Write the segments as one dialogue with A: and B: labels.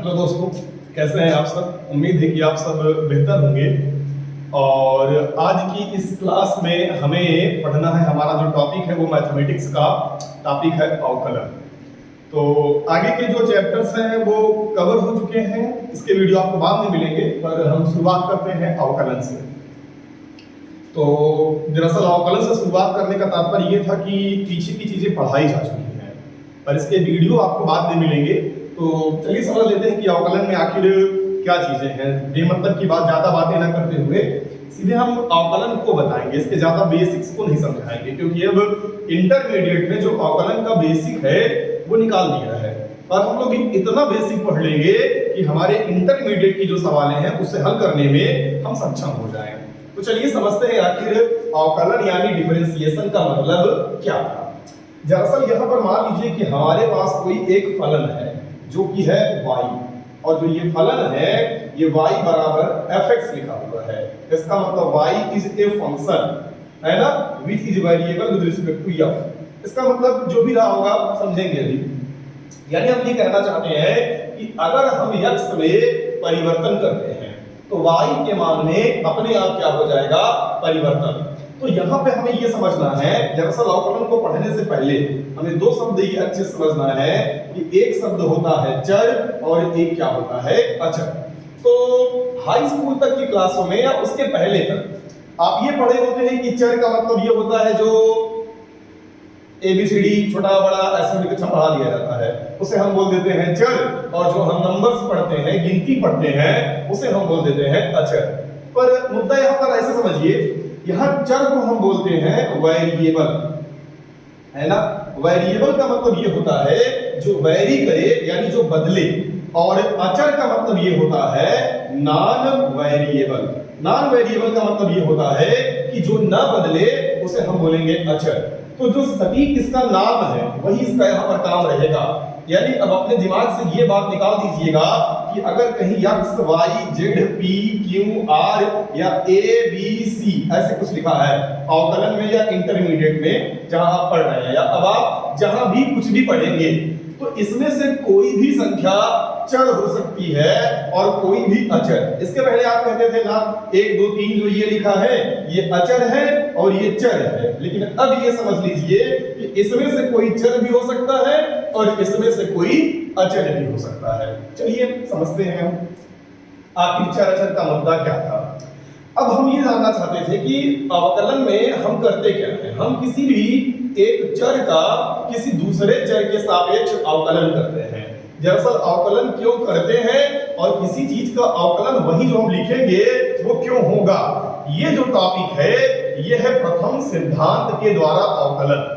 A: Hello दोस्तों, कैसे हैं आप सब। उम्मीद है कि आप सब बेहतर होंगे। और आज की इस क्लास में हमें पढ़ना है, हमारा जो टॉपिक है वो मैथमेटिक्स का टॉपिक है अवकलन। तो आगे के जो चैप्टर्स हैं वो कवर हो चुके हैं, इसके वीडियो आपको बाद में मिलेंगे, पर हम शुरुआत करते हैं अवकलन से। तो दरअसल अवकलन से शुरुआत करने का तात्पर्य ये था कि पीछे की चीजें पढ़ाई जा चुकी हैं, पर इसके वीडियो आपको बाद में मिलेंगे। तो चलिए समझ लेते हैं कि अवकलन में आखिर क्या चीजें हैं। बेमतलब की बात, ज्यादा बातें ना करते हुए सीधे हम अवकलन को बताएंगे, इसके ज्यादा बेसिक्स को नहीं समझाएंगे, क्योंकि अब इंटरमीडिएट में जो अवकलन का बेसिक है वो निकाल दिया है। और हम लोग इतना बेसिक पढ़ लेंगे कि हमारे इंटरमीडिएट की जो सवालें हैं उसे हल करने में हम सक्षम हो जाएं। तो चलिए समझते हैं आखिर अवकलन यानी डिफरेंशिएशन का मतलब क्या था। दरअसल यहाँ पर मान लीजिए कि हमारे पास कोई एक फलन है जो कि है y, और जो ये फलन है ये y बराबर fx लिखा हुआ है। इसका मतलब y इज ए फंक्शन, है ना, which is variable with respect to f। इसका मतलब जो भी रहा होगा समझेंगे अभी। यानी हम ये कहना चाहते हैं कि अगर हम x में परिवर्तन करते हैं तो y के मान में अपने आप क्या हो जाएगा, परिवर्तन। तो यहाँ पे हमें ये समझना है, दरअसल अवकलन को पढ़ने से पहले हमें दो शब्द ये अच्छे से समझना है कि एक शब्द होता है चर और एक क्या होता है, अचर। तो हाई स्कूल तक की क्लासों में या उसके पहले तक आप ये पढ़े होते हैं कि चर का मतलब ये होता है जो ABCD छोटा बड़ा ऐसे लिखकर पढ़ा दिया जाता है, उसे हम बोल देते हैं चर। और जो हम नंबर्स पढ़ते हैं, गिनती पढ़ते हैं, उसे हम बोल देते हैं अचर। पर मुद्दा यहाँ पर ऐसे समझिए, यहाँ चर को हम बोलते हैं वेरिएबल, है ना। वेरिएबल का मतलब ये होता है जो वेरी करे यानी जो बदले, और अचर का मतलब ये होता है नॉन वेरिएबल। नॉन वेरिएबल का मतलब ये होता है कि जो ना बदले उसे हम बोलेंगे अचर। तो जो सटीक इसका नाम है वही इसका यहाँ पर काम रहेगा। यानी अब अपने दिमाग से ये बात निकाल दीजिएगा कि अगर कहीं x y z p q r या a b c ऐसे कुछ लिखा है अवकलन में या इंटरमीडिएट में जहां आप पढ़ रहे हैं, या अब आप जहां भी कुछ भी पढ़ेंगे, तो इसमें से कोई भी संख्या चर हो सकती है और कोई भी अचर। इसके पहले आप कहते थे ना 1 2 3 जो ये लिखा है ये अचर है और ये चर है, लेकिन अब ये समझ लीजिए कि इसमें से कोई चर भी हो सकता है और इसमें से कोई अचर भी हो सकता है। चलिए समझते हैं हम आखिर चर अचर का मुद्दा क्या था। अब हम ये जानना चाहते थे कि अवकलन में हम करते क्या हैं। हम किसी भी एक चर का किसी दूसरे चर के सापेक्ष अवकलन करते हैं। दरअसल अवकलन क्यों करते हैं और किसी चीज का अवकलन वही जो हम लिखेंगे वो क्यों होगा, ये जो टॉपिक है ये है प्रथम सिद्धांत के द्वारा अवकलन।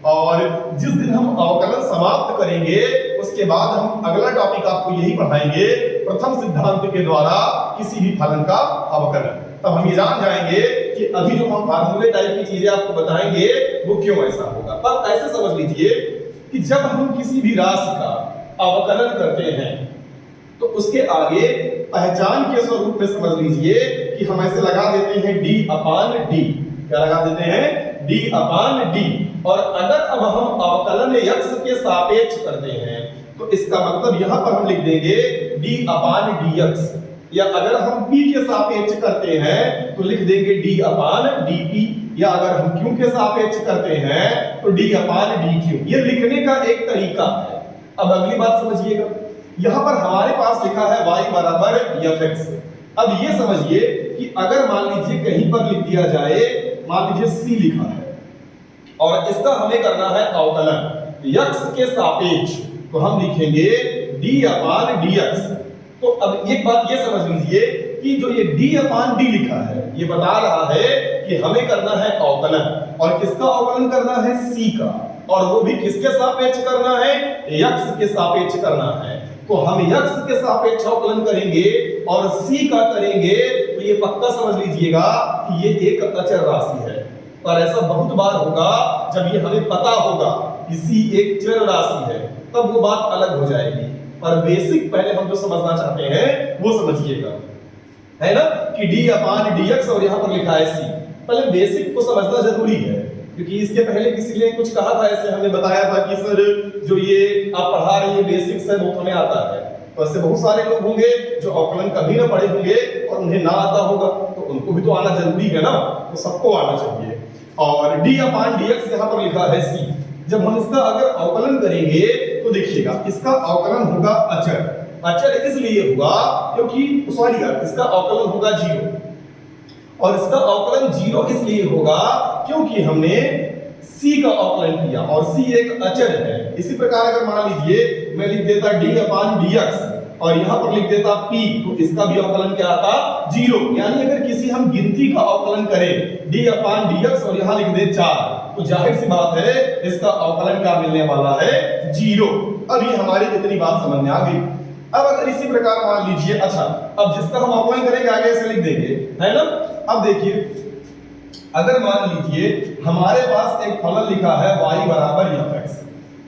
A: और जिस दिन हम अवकलन समाप्त करेंगे उसके बाद हम अगला टॉपिक आपको यही पढ़ाएंगे, प्रथम सिद्धांत के द्वारा किसी भी फलन का अवकलन। तब हम ये जान जाएंगे कि अभी जो हम फार्मूले टाइप की चीजें आपको बताएंगे वो क्यों ऐसा होगा। अब ऐसे समझ लीजिए कि जब हम किसी भी राशि का अवकलन करते हैं तो उसके आगे पहचान के स्वरूप में समझ लीजिए कि हम ऐसे लगा देते हैं d अपान d। क्या लगा देते हैं, d अपान d। और अगर अब हम अवकलन x के सापेक्ष करते हैं तो इसका मतलब यहां पर हम लिख देंगे d अपान dx, या अगर हम p के सापेक्ष करते हैं तो लिख देंगे d अपान dp, या अगर हम q के सापेक्ष करते हैं तो d अपान dq। ये लिखने का एक तरीका है। अब अगली बात समझिएगा, यहां पर हमारे पास लिखा है y बराबर fx। अब ये समझिए कि अगर मान लीजिए कहीं पर लिख दिया जाए, मान लीजिए c लिखा है और इसका हमें करना है अवकलन x के सापेक्ष, तो हम लिखेंगे d अपान dx। तो अब एक बात ये समझ लीजिए कि जो ये d अपान d लिखा है ये बता रहा है कि हमें करना है अवकलन, और किसका अवकलन करना है, c का, और वो भी किसके सापेक्ष करना है, x के सापेक्ष करना है। तो हम x के सापेक्ष अवकलन करेंगे और c का करेंगे, तो ये पक्का समझ लीजिएगा कि ये एक अचर राशि है। पर ऐसा बहुत बार होगा जब ये हमें पता होगा कि c एक चर राशि है, तब वो बात अलग हो जाएगी। पर बेसिक पहले हम जो समझना चाहते हैं वो समझिएगा, है ना, कि d अपान dx और यहाँ पर लिखा है c। पहले बेसिक को समझना जरूरी है, क्योंकि इसके पहले किसी ने कुछ कहा था, ऐसे हमें बताया था कि सर जो ये आप पढ़ा रहे हैं बेसिक्स है वो हमें आता है, तो ऐसे बहुत सारे लोग होंगे जो अवकलन कभी ना पढ़े होंगे और उन्हें ना आता होगा, तो उनको भी तो आना जरूरी है ना, तो सबको आना चाहिए। और d अपान dx यहाँ पर लिखा है c। जब हम इसका अगर अवकलन करेंगे तो देखिएगा इसका अवकलन होगा अचर। अचर इसलिए होगा क्योंकि सॉरी यार, इसका अवकलन होगा 0 और इसका अवकलन 0 इसलिए होगा क्योंकि हमने c का अवकलन किया और c एक अचर है। इसी प्रकार अगर मान लीजिए मैं लिख देता d अपान dx और यहाँ पर लिख देता p, तो इसका भी अवकलन क्या आता 0। यानी अगर किसी हम गिनती का अवकलन करें d अपान dx और यहाँ लिख दे 4, तो जाहिर सी बात है इसका अवकलन क्या मिलने वाला है 0। अभी हमारी इतनी बात समझ में आ गई। अब अगर इसी प्रकार मान लीजिए, अच्छा अब जिसका हम अवकलन करेंगे आगे से लिख देंगे, है ना। अब देखिए अगर मान लीजिए हमारे पास एक फलन लिखा है y बराबर fx,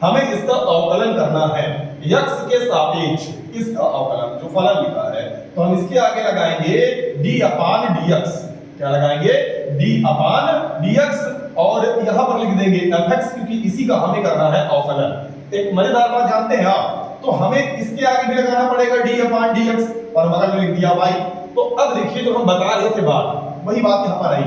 A: हमें इसका अवकलन करना है x के सापेक्ष इसका अवकलन जो फलन लिखा है, तो हम इसके आगे लगाएंगे d अपान dx। क्या लगाएंगे d अपान dx और यहां पर लिख देंगे fx क्योंकि इसी का हमें करना है अवकलन। एक मजेदार बात जानते हैं आप, तो हमें इसके आगे भी लगाना पड़ेगा d अपान dx और बगल में लिख दिया y। तो अब देखिए जो हम बता रहे थे बात, वही बात यहां पर आई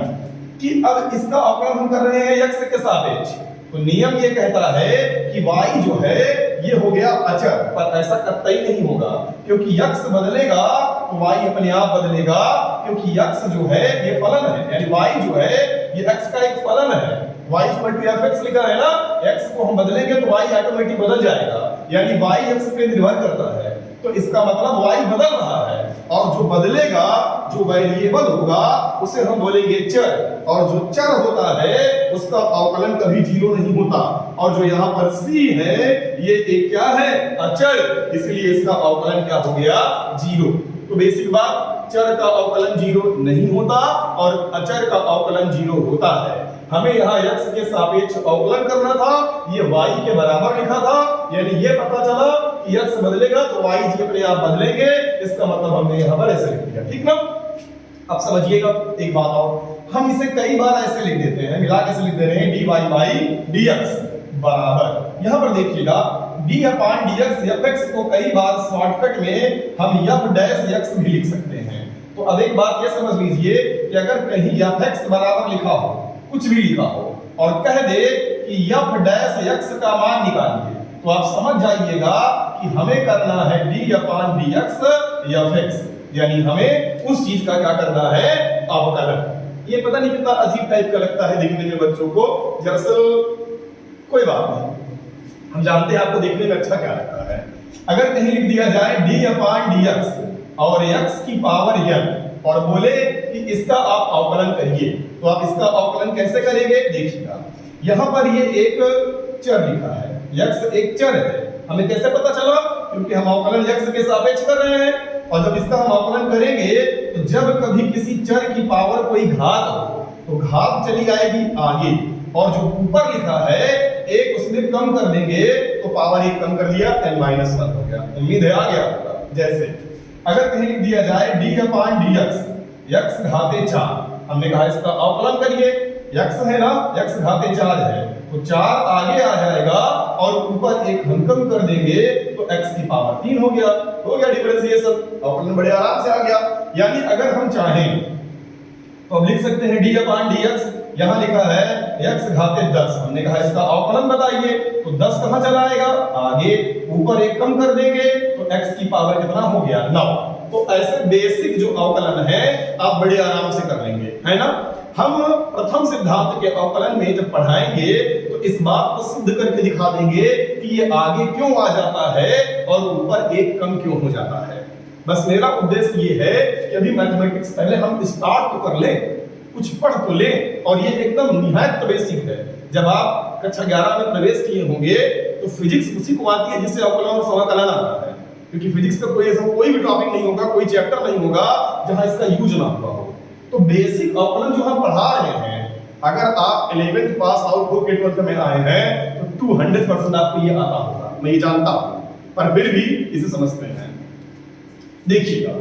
A: कि अब इसका अवकलन हम कर रहे हैं x के सापेक्ष, तो नियम ये कहता है कि y जो है ये हो गया अचर, पर ऐसा कतई नहीं होगा क्योंकि x बदलेगा तो y अपने आप बदलेगा, क्योंकि x जो है ये फलन है, यानी y जो है ये x का एक फलन है। y fx लिखा है ना, x को हम बदलेंगे तो y ऑटोमेटिक बदल जाएगा, यानी y x पे निर्भर करता है, तो इसका मतलब y बदल रहा है और जो बदलेगा जो वेरिएबल होगा उसे हम बोलेंगे चर, और जो चर होता है उसका अवकलन कभी 0 नहीं होता। और जो यहाँ पर c है ये एक क्या है अचर, इसलिए इसका अवकलन क्या हो गया 0। तो बेसिक बात, चर का अवकलन 0 नहीं होता और अचर का अवकलन 0 होता है। हमें यहाँ x के सापेक्ष अवकलन करना था, ये y के बराबर लिखा था, यानी ये पता चला कि x बदलेगा तो y जी अपने आप बदलेंगे, इसका मतलब हमने यहाँ पर ऐसे लिख दिया, ठीक ना। अब समझिएगा एक बात और, हम इसे कई बार ऐसे लिख देते हैं, मिला के ऐसे लिख दे रहे हैं dy बाई dx बराबर, यहाँ पर देखिएगा d अपान dx fx को कई बार शॉर्टकट में हम f डैश x भी लिख सकते हैं। तो अब एक बात ये समझ लीजिए कि अगर कहीं fx बराबर लिखा हो, कुछ भी लिखा हो और कह दे कि f डैश x का मान निकालिए, तो आप समझ जाइएगा कि हमें करना है d अपान dx fx, यानी हमें उस चीज का क्या करना है अवकलन। ये पता नहीं कितना अजीब टाइप का लगता है देखने में बच्चों को, दरअसल कोई बात नहीं, हम जानते हैं आपको देखने में अच्छा क्या लगता है। अगर कहीं लिख दिया जाए d अपान dx और x की पावर n और बोले कि इसका आप अवकलन करिए, तो आप इसका अवकलन कैसे करेंगे देखिएगा। यहाँ पर ये एक चर लिखा है, x एक चर है, हमें कैसे पता चला क्योंकि हम अवकलन x के सापेक्ष कर रहे हैं, और जब इसका हम अवकलन करेंगे तो जब कभी किसी चर की पावर कोई घात हो तो घात चली आएगी आगे, और जो ऊपर लिखा है एक उसमें कम कर देंगे तो पावर एक कम कर लिया n-1 हो गया। उम्मीद है आ गया होगा। जैसे अगर कहीं लिख दिया जाए d अपान dx x घाते 4, हमने कहा इसका अवकलन करिए, x है ना, x घाते 4 है तो 4 आगे आ जाएगा और ऊपर एक हम कम कर देंगे तो x की पावर 3 हो गया डिफरेंशिएशन, अवकलन बड़े आराम से आ गया। यानी अगर हम चाहें तो हम लिख सकते हैं d अपान dx, यहाँ लिखा है x घाते 10, हमने कहा इसका अवकलन बताइए, तो 10 कहां चला आएगा आगे, ऊपर एक कम कर देंगे तो x की पावर कितना हो गया 9। तो ऐसे बेसिक जो अवकलन है आप बड़े आराम से कर लेंगे, है ना। हम प्रथम सिद्धांत के अवकलन में जब पढ़ाएंगे तो इस बात को सिद्ध करके दिखा देंगे कि ये आगे क्यों आ जाता है और ऊपर एक कम क्यों हो जाता है। बस मेरा उद्देश्य ये है कि अभी मैथमेटिक्स पहले हम स्टार्ट तो कर लें, कुछ पढ़ तो लें, और ये एकदम निहायत बेसिक है। जब आप कक्षा 11 में प्रवेश किए होंगे तो फिजिक्स उसी को आती है जिससे अवकलन और समाकलन आता है, क्योंकि फिजिक्स का कोई भी टॉपिक नहीं होगा, कोई चैप्टर नहीं होगा जहां इसका यूज ना हुआ हो। तो बेसिक अवकलन जो हम पढ़ा रहे हैं, अगर आप 11th पास आउट होकर 12th में आए हैं तो 200% आपको ये आता होगा, मैं ये जानता हूं, पर फिर भी इसे समझते हैं। देखिएगा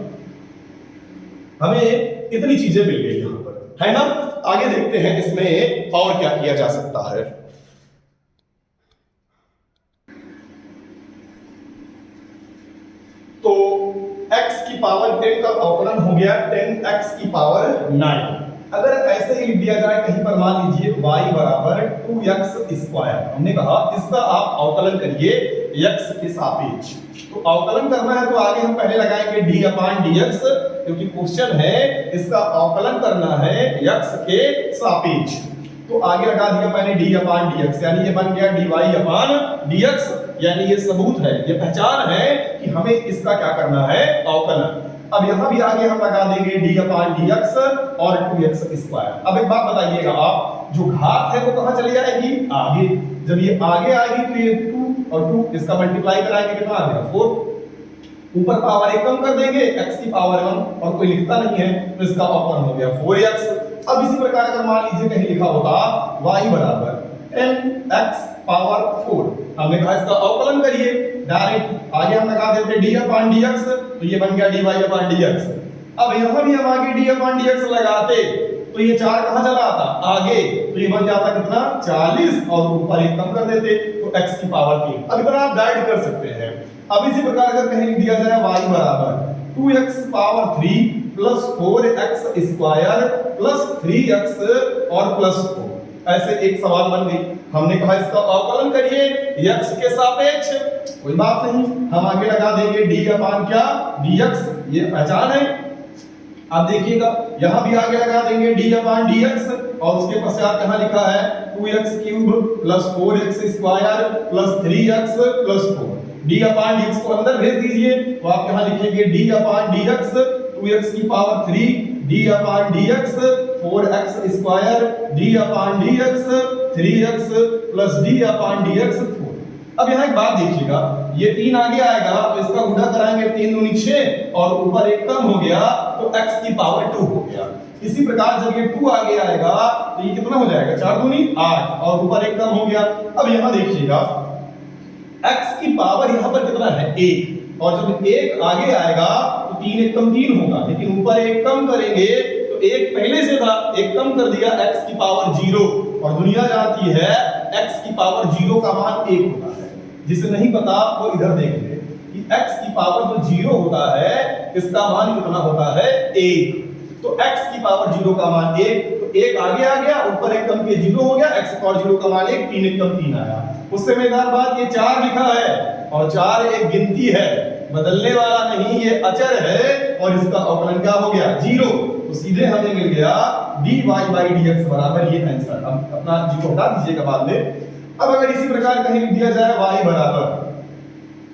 A: हमें इतनी चीजें मिल गई यहां पर, है ना। आगे देखते हैं इसमें और क्या किया जा सकता है। तो x की पावर 10 का अवकलन हो गया 10x की पावर 9। अगर ऐसे ही लिख दिया जाए कहीं पर, मान लीजिए y बराबर 2x स्क्वायर, हमने कहा इसका आप अवकलन करिए x के सापेक्ष। तो अवकलन करना है तो आगे हम पहले लगाएंगे d अपान dx, क्योंकि क्वेश्चन है इसका अवकलन करना है x के सापेक्ष। तो आगे लगा दिया मैंने d अपान dx, यानी ये बन गया dy अपान dx, यानी ये सबूत है, ये पहचान है कि हमें इसका क्या करना है, अवकलन। अब यहां भी आगे हम लगा देंगे d अपान dx और 2x स्क्वायर। अब एक बात बताइएगा आप, जो घात है वो कहां चली जाएगी, आगे। जब ये आगे आएगी तो ये 2 और 2 इसका मल्टीप्लाई कराएंगे, कितना आ गया 4। ऊपर पावर 1 कम कर देंगे, x की पावर 1, और कोई लिखता नहीं है तो इसका अवकलन हो गया 4x। अब इसी प्रकार अगर मान लीजिए कहीं लिखा होता y बराबर 10x पावर 4, हमने कहा इसका अवकलन करिए डायरेक्ट, आगे हम लगा देते d अपान dx, तो ये बन गया dy अपान dx। अब यहां भी हम आगे d अपान dx लगाते तो ये 4 कहां चला आता, आगे, तो ये बन जाता कितना 40, और ऊपर 1 कम कर देते तो x की पावर 3। अब इतना आप डाइड कर सकते हैं। अब इसी प्रकार अगर कहीं लिख दिया जाए y बराबर 2x power 3 plus 4x square plus 3x और प्लस 4, ऐसे एक सवाल बन गई। हमने कहा इसका अवकलन करिए x के सापेक्ष, कोई बात नहीं, हम आगे लगा देंगे d अपान क्या dx, ये पहचान है। अब देखिएगा यहां भी आगे लगा देंगे d अपान dx, और उसके पश्चात कहां लिखा है 2x cube plus 4x square plus 3x plus 4। d अपान dx को अंदर भेज दीजिए तो आप यहां लिखेंगे d अपान dx 2x की पावर 3, d अपान dx 4x स्क्वायर, d अपान dx 3x प्लस d अपान dx 4। अब यहाँ एक बात देखिएगा, ये 3 आगे आएगा तो इसका गुणा कराएंगे 3 दूनी 6, और ऊपर 1 कम हो गया तो x की पावर 2 हो गया। इसी प्रकार जब ये 2 आगे आएगा तो ये कितना हो जाएगा 4 दूनी 8, और ऊपर 1 कम हो गया। अब यहाँ देखिएगा x की पावर यहाँ पर कितना है 1, और जब 1 आगे आएगा तो 3 1 कम 3 होगा, लेकिन ऊपर 1 कम करेंगे तो 1 पहले से था, 1 कम कर दिया x की पावर 0, और दुनिया जानती है x की पावर 0 का मान 1 होता है। जिसे नहीं पता वो इधर देख ले कि x की पावर जो 0 होता है इसका मान कितना होता है 1। तो x की पावर 0 का मान 1, तो 1 आगे आ गया, ऊपर 1 कम के 0 हो गया, x की पावर 0 का मान 1, 3 1 कम 3 आया। उससे मजेदार बात ये 4 लिखा है, और 4 एक गिनती है, बदलने वाला नहीं, ये अचर है, और इसका अवकलन क्या हो गया 0। तो सीधे हमें मिल गया dy by dx बराबर ये आंसर। हम अपना जी को हटा दीजिएगा बाद में। अब अगर इसी प्रकार कहीं लिख दिया जाए y बराबर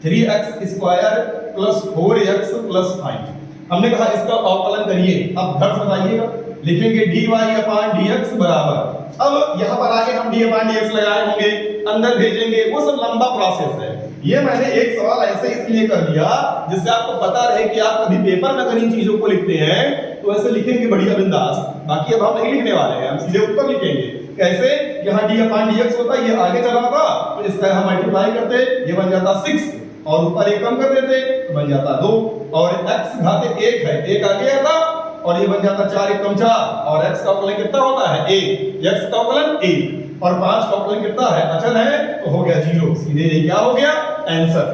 A: 3x square plus 4x plus 5, हमने कहा इसका अवकलन करिए। अब घर से बताइएगा, लिखेंगे dy अपान dx बराबर, अब यहाँ पर आगे हम d अपान dx लगाए होंगे, अंदर भेजेंगे, वो सब लंबा प्रोसेस है। ये मैंने एक सवाल ऐसे इसलिए कर दिया जिससे आपको पता रहे कि आप कभी पेपर में अगर इन चीजों को लिखते हैं तो ऐसे लिखेंगे बढ़िया बिंदास। बाकी अब हम नहीं लिखने वाले हैं, हम सीधे उत्तर लिखेंगे। कैसे, यहाँ d अपान dx होता है, ये आगे चला था तो इसका हम मल्टीप्लाई करते, ये बन जाता 6, और ऊपर 1 कम कर देते तो बन जाता 2, और x घाते 1 है, 1 आगे आता और ये बन जाता 4 1 कम 4, और x का अवकलन कितना होता है 1, x का अवकलन 1, और 5 का अवकलन कितना है अचल है तो हो गया 0। सीधे ये क्या हो गया आंसर।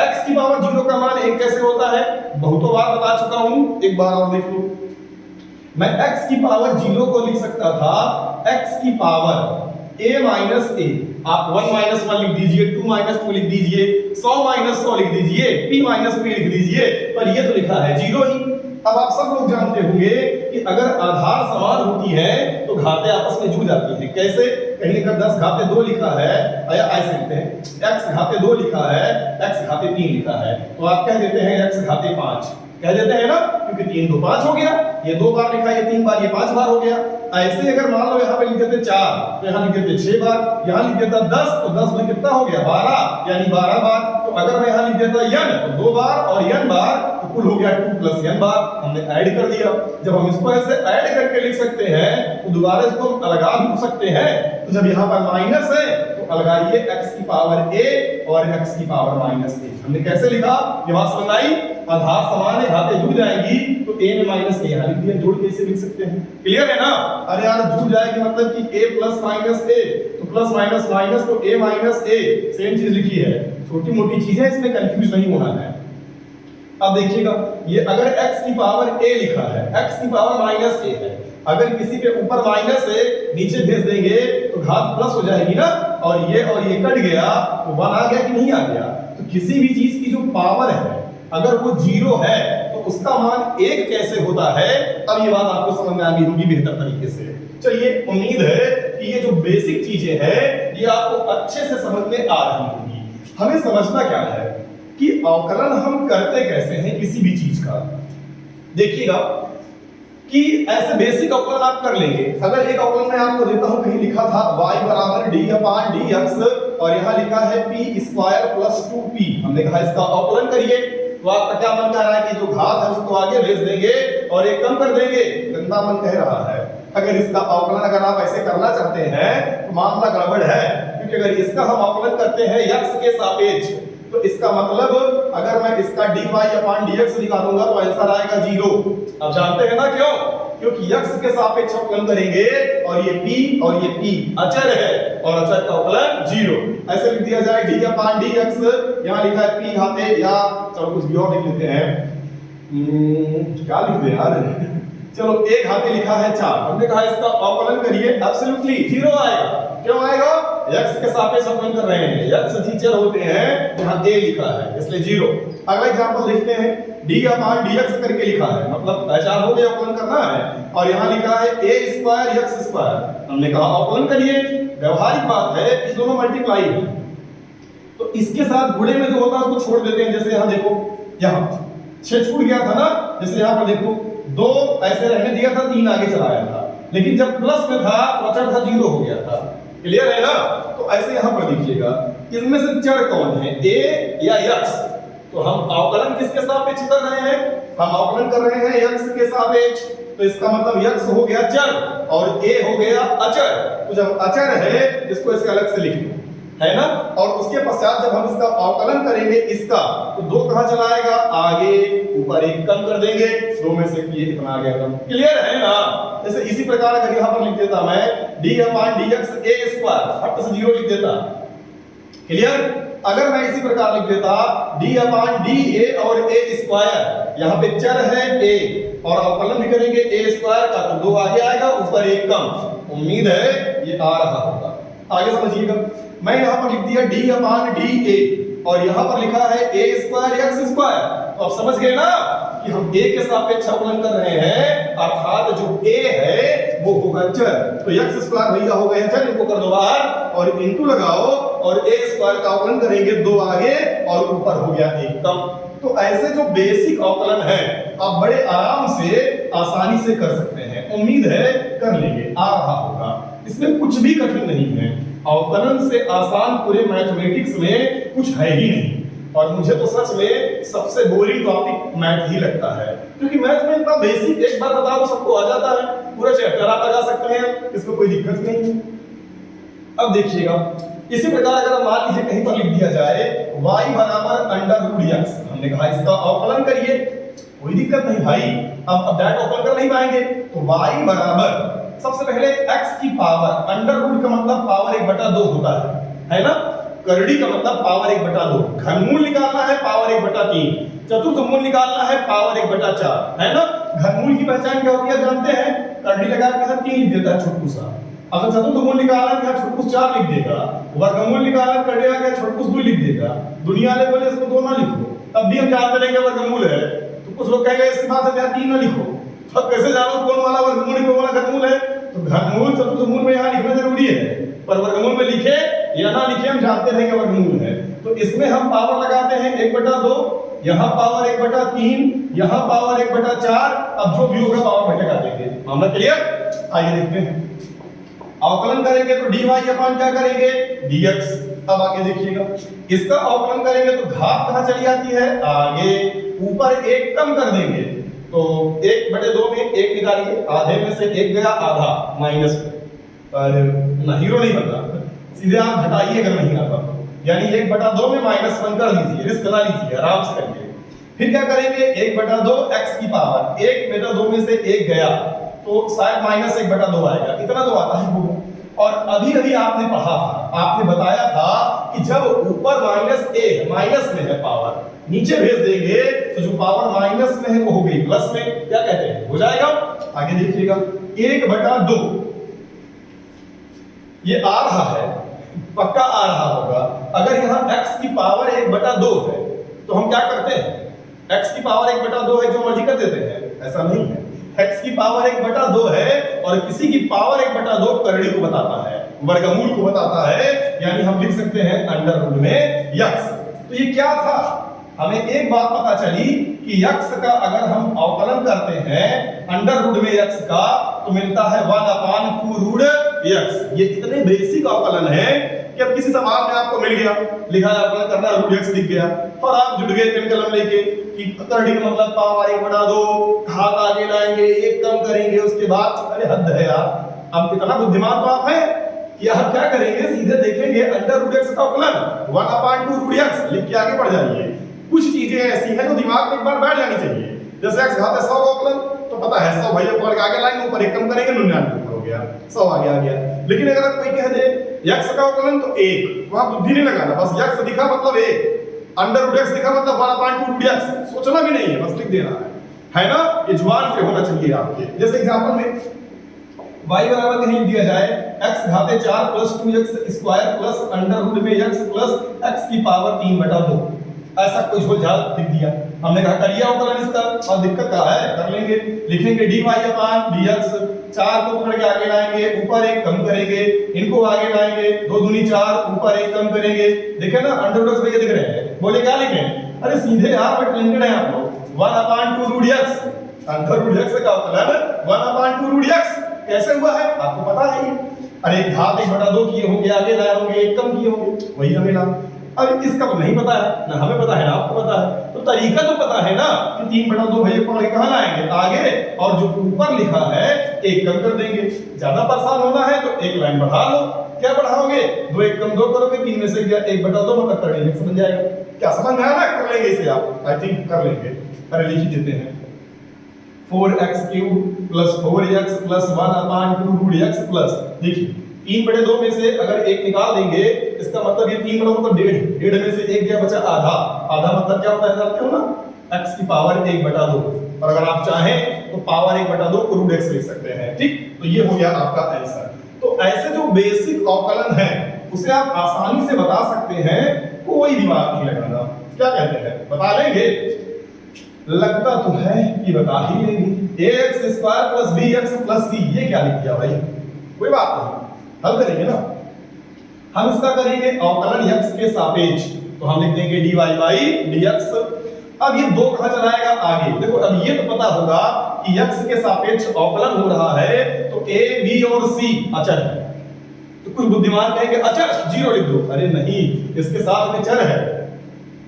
A: x की पावर 0 का मान 1 कैसे होता है, बहुतों बार बता चुका हूं, एक बार और देख लो। मैं x की पावर 0 को लिख सकता था x की पावर a माइनस a, आप 1 माइनस 1 लिख दीजिए, 2 माइनस 2 लिख दीजिए, 100 माइनस 100 लिख दीजिए, p माइनस p लिख दीजिए, पर ये तो लिखा है 0 ही। अब आप सब लोग जानते होंगे कि अगर आधार समान होती है तो घाते आपस में जुड़ जाती है। कैसे, कहीं अगर 10 घाते 2 लिखा है, या ऐसे लिखते हैं x घाते 2 लिखा है, x घाते 3 लिखा है, तो आप कह देते हैं x घाते 5, कह देते हैं ना, क्योंकि 3 तो 5 हो गया, ये 2 बार लिखा, ये 3 बार, ये 5 बार हो गया। ऐसे अगर मान लो यहाँ पे लिख देते 4 तो यहाँ लिख देते 6 बार, यहाँ लिख देता 10 तो 10 में कितना हो गया 12, यानी 12 बार। तो अगर मैं यहाँ लिख देता n तो 2 बार और n बार, तो कुल हो गया 2 प्लस n बार, हमने ऐड कर दिया। जब हम इसको ऐसे ऐड करके लिख सकते हैं तो दोबारा इसको अलगा भी सकते हैं। तो जब यहाँ पर माइनस है तो अलगाइए x की पावर a और x की पावर माइनस a। हमने कैसे लिखा, ये बात समझ आई, आधार समान है, घाते जुड़ जाएंगी तो a में माइनस a यहाँ लिख दिया, जोड़ के इसे लिख सकते हैं। क्लियर है ना, अरे यार जुड़ जाएगी मतलब कि a प्लस माइनस a, तो प्लस माइनस माइनस तो a माइनस a, सेम चीज लिखी है। छोटी मोटी चीजें, इसमें कंफ्यूज नहीं होना है। अब देखिएगा, ये अगर x की पावर a लिखा है, x की पावर माइनस a है, अगर किसी के ऊपर माइनस है नीचे भेज देंगे तो घात प्लस हो जाएगी ना, और ये कट गया तो 1 आ गया कि नहीं आ गया। तो किसी भी चीज की जो पावर है अगर वो 0 है तो उसका मान 1 कैसे होता है, अब ये बात आपको समझ में आ गई होगी बेहतर तरीके से। चलिए, उम्मीद है कि ये जो बेसिक चीजें हैं ये आपको अच्छे से समझ में आ रही होंगी। हमें समझना क्या है कि अवकलन हम करते कैसे हैं किसी भी चीज का। देखिएगा कि ऐसे बेसिक अवकलन आप कर लेंगे। अगर एक अवकलन मैं आपको देता हूं, कहीं लिखा था y बराबर d/dx और यहाँ लिखा है p² + 2p, हमने कहा इसका अवकलन करिए, तो आपका क्या मन कर रहा है कि जो घात है उसको आगे भेज देंगे और एक कम कर देंगे, गंदा मन कह रहा है। अगर इसका अवकलन अगर आप ऐसे करना चाहते हैं तो मामला गड़बड़ है, क्योंकि अगर इसका हम अवकलन करते हैं x के सापेक्ष तो इसका मतलब अगर मैं इसका dy/dx निकालूंगा तो आंसर आएगा 0। अब जानते हैं ना क्यों? क्योंकि x के सापेक्ष अवकलन करेंगे और ये p अचर है और अचर का अवकलन 0। ऐसे लिख दिया जाए dy/dx, यहां लिखा है p घाते, या चलो कुछ भी और लिख लेते हैं, क्या लिख दे यार चलो एक घाते लिखा है 4, हमने कहा इसका अवकलन करिए, एब्सोल्युटली 0 आएगा। क्यों आएगा? x के सापेक्ष अवकलन कर रहे हैं, x चर होते हैं, यहां a लिखा है इसलिए 0। अगला एग्जांपल देखते हैं, d/dx करके लिखा है, मतलब पहचान हो गई अवकलन करना है, और यहां लिखा है a² x², हमने कहा अवकलन करिए। व्यवहारिक बात है कि दोनों मल्टीप्लाई है, तो इसके साथ गुणे में जो होता है उसको छोड़ देते हैं। जैसे यहां देखो, यहां 6 छूट गया था ना, जैसे यहां पर देखो 2 ऐसे रहने दिया था, 3 आगे चलाया था, लेकिन जब प्लस में था तो अचर था 0 हो गया था। क्लियर है ना? तो ऐसे यहां पर लिखिएगा, इसमें से चर कौन है, a या x? तो हम अवकलन किसके सापेक्ष कर रहे हैं? हम अवकलन कर रहे हैं x के सापेक्ष, तो इसका मतलब x हो गया चर और a हो गया अचर। तो जब अचर है इसको इसके अलग से लिख लो, है ना। और उसके पश्चात जब हम इसका अवकलन करेंगे इसका, तो 2 कहां चला आएगा, आगे, ऊपर 1 कम कर देंगे, 2 में से ये कितना आ गया कम। क्लियर है ना? जैसे इसी प्रकार अगर यहां पर लिख देता मैं d/dx a², हट से 0 लिख देता। क्लियर? अगर मैं इसी प्रकार लिख देता d/dA और a², यहां पे चर है a और अवकलन भी करेंगे a² का, तो 2 आगे आएगा, ऊपर 1 कम। उम्मीद है ये आ रहा होगा। आगे समझिएगा, मैं यहां पर लिख दिया d/dA और यहां पर लिखा है a² x², तो आप समझ गए ना कि हम a के सापेक्ष अवकलन कर रहे हैं, अर्थात जो a है वो होगा चर। तो x² भैया हो गए चर, इनको कर दो बाहर और इनटू लगाओ और a² का अवकलन करेंगे, 2 आगे और ऊपर हो गया 1 कम। तो ऐसे जो बेसिक अवकलन है आप बड़े आराम से आसानी से कर सकते हैं। उम्मीद है कर लेंगे, आ रहा होगा, इसमें कुछ भी कठिन नहीं है। अवकलन से आसान पूरे मैथमेटिक्स में कुछ है ही नहीं, और मुझे तो सच में सबसे बोरिंग टॉपिक मैथ ही लगता है, क्योंकि मैथ में इतना बेसिक, एक बार बता दो सबको आ जाता है, पूरा चैप्टर आप लगा सकते हैं, इसमें कोई दिक्कत नहीं। अब देखिएगा, इसी प्रकार अगर मान लीजिए कहीं पर लिख दिया जाए y बराबर √x, हमने कहा इसका अवकलन करिए, कोई दिक्कत नहीं भाई, अब दैट अवकलन कर नहीं पाएंगे, तो y बराबर सबसे पहले x की पावर, अंडर रूट का मतलब पावर 1/2 होता है ना, करड़ी का मतलब पावर 1/2, घनमूल निकालना है पावर 1/3, चतुर्थमूल निकालना है पावर 1/4, है ना। घनमूल की पहचान क्या होती है जानते हैं, करड़ी लगा के हम 3 लिख देता है छोटू सा, अगर चतुर्थमूल निकालना है तो छोटू 4 लिख देगा, वर्गमूल निकालना करड़ी आ गया छोटू 2 लिख देगा। दुनिया वाले बोले इसको 2 ना लिखो, तब भी हम जानते रहेंगे वर्गमूल है, तो कुछ लोग कहेंगे इसी बात से 3 ना लिखो, तो कैसे जानो कौन वाला वर्गमूल कौन वाला घनमूल है। तो घनमूल चतुर्थमूल में यहाँ लिखना जरूरी है, पर वर्गमूल में लिखे या ना लिखे हम जानते रहेंगे वर्गमूल है। तो इसमें हम पावर लगाते हैं 1/2, यहाँ पावर 1/3, यहाँ पावर 1/4, अब जो भी होगा पावर में लगा देंगे। मामला क्लियर? आइए देखते हैं, अवकलन करेंगे तो dy अपन क्या करेंगे, dx। अब आगे देखिएगा, इसका अवकलन करेंगे तो घात कहां चली जाती है, आगे, ऊपर 1 कम कर देंगे, तो 1/2 में 1 निकालिए, आधे में से 1 गया, आधा माइनस में, पर ना हीरो नहीं बनता, सीधे आप घटाइए अगर नहीं आता तो, यानी 1/2 में -1 कर लीजिए, रिस्क ना लीजिए, आराम से करिए। फिर क्या करेंगे, 1/2 x की पावर, 1/2 में से 1 गया तो शायद -1/2 आएगा, इतना तो आता है वो। और अभी अभी आपने पढ़ा था, आपने बताया था कि जब ऊपर -a माइनस में है पावर, नीचे भेज देंगे तो जो पावर माइनस में है वो हो गई प्लस में, क्या कहते हैं, हो जाएगा। आगे देखिएगा 1/2 ये आ रहा है, पक्का आ रहा होगा। अगर यहाँ x की पावर 1/2 है तो हम क्या करते हैं, x की पावर 1/2 है, जो मर्जी कर देते हैं, ऐसा नहीं है। x की पावर 1/2 है और किसी की पावर 1/2 करड़ी को बताता है, वर्गमूल को बताता है, यानी हम लिख सकते हैं अंडर रूट में x। तो ये क्या था, हमें एक बात पता चली कि x का अगर हम अवकलन करते हैं अंडर रूट में x का तो मिलता है 1/2 रूट x। ये इतने बेसिक अवकलन है कि अब किसी सवाल में आपको मिल गया, लिखा है अवकलन करना, रूट x दिख गया और आप जुड़ गए पेन कलम लेके कि करड़ी का मतलब पावर 1/2, हाथ आगे लाएंगे, एक कम करेंगे, उसके बाद अरे हद है यार, अब कितना बुद्धिमान तो आप हैं कि आप क्या करेंगे, सीधे देखेंगे अंडर रूट x का अवकलन 1/2 रूट x, लिख के आगे बढ़ जाइए। कुछ चीजें ऐसी हैं जो दिमाग में एक बार बैठ जानी चाहिए, जैसे x घात 100 का अवकलन तो पता है 100 भैया पढ़ के आगे लाएंगे, ऊपर एक कम करेंगे 99 हो गया, 100 आगे आ गया। लेकिन अगर कोई कह दे x का अवकलन तो 1, वहां बुद्धि नहीं लगाना, बस x दिखा मतलब 1, अंडर रूट x दिखा मतलब 1/2 रूट x, सोचना भी नहीं है, बस लिख देना है ना। ये जुबान पे होना चाहिए आपके। जैसे एग्जांपल में y बराबर कहीं दिया जाए x घाते 4 plus 2x square plus under root में x प्लस x की पावर 3/2, ऐसा कोई झोलझाल लिख दिया। हमने कहा करिए अवकलन इसका, और दिक्कत क्या है, कर लेंगे, लिखेंगे dy अपान dx, 4 को पकड़ के आगे लाएंगे, ऊपर एक कम करेंगे, इनको आगे लाएंगे, 2 दूनी 4, ऊपर एक कम करेंगे, देखे ना अंडर रूट भैया दिख रहे हैं, बोले क्या लिखें, अरे सीधे यार बट लिंक्ड है आप लोग, 1/2 root x, under root x का अवकलन 1/2 रूट x कैसे हुआ है आपको पता है ये, अरे घात 1/2 किए होंगे, आगे लाए होंगे, एक कम किए होंगे, वही हमें ला। अब इसका तो नहीं पता है, ना हमें पता है ना आपको पता है, तो तरीका तो पता है ना कि 3/2 भैया पकड़ के कहां लाएंगे, आगे, और जो ऊपर लिखा है एक कम कर देंगे। ज्यादा परेशान होना है तो एक लाइन बढ़ा लो, क्या बढ़ाओगे, 2 1 कम 2 करोगे, 3 में से 1/2 मतलब करंट x बन जाएगा। क्या समझ में आया ना, कर लेंगे इसे आप, आई थिंक कर लेंगे, अरे लिख ही देते हैं 4x³ plus 4x plus 1/2 root x plus, देखिए 3/2 में से अगर एक निकाल देंगे, इसका मतलब ये 3/2 मतलब 1.5 में से एक क्या बचा, आधा, आधा मतलब क्या होता है जानते हो ना, x की पावर 1/2, और अगर आप चाहें तो पावर 1/2 को रूट x लिख सकते हैं, ठीक। तो ये हो गया आपका आंसर। तो ऐसे जो बेसिक अवकलन है उसे आप आसानी से बता सकते हैं, कोई दिमाग नहीं लगाना। क्या कहते हैं, बता लेंगे, लगता तो है कि बता ही लेंगे। ax² plus bx plus c, ये क्या लिख दिया भाई, कोई बात नहीं, हल करेंगे ना। हम इसका करेंगे अवकलन x के सापेक्ष, तो हम लिख देंगे dy बाई dx। अब ये 2 कहां चलाएगा, आगे देखो। अब ये तो पता होगा कि x के सापेक्ष अवकलन हो रहा है तो a b और c अचर है, तो कुछ बुद्धिमान कहेंगे अचर 0 लिख दो, अरे नहीं, इसके साथ में चर है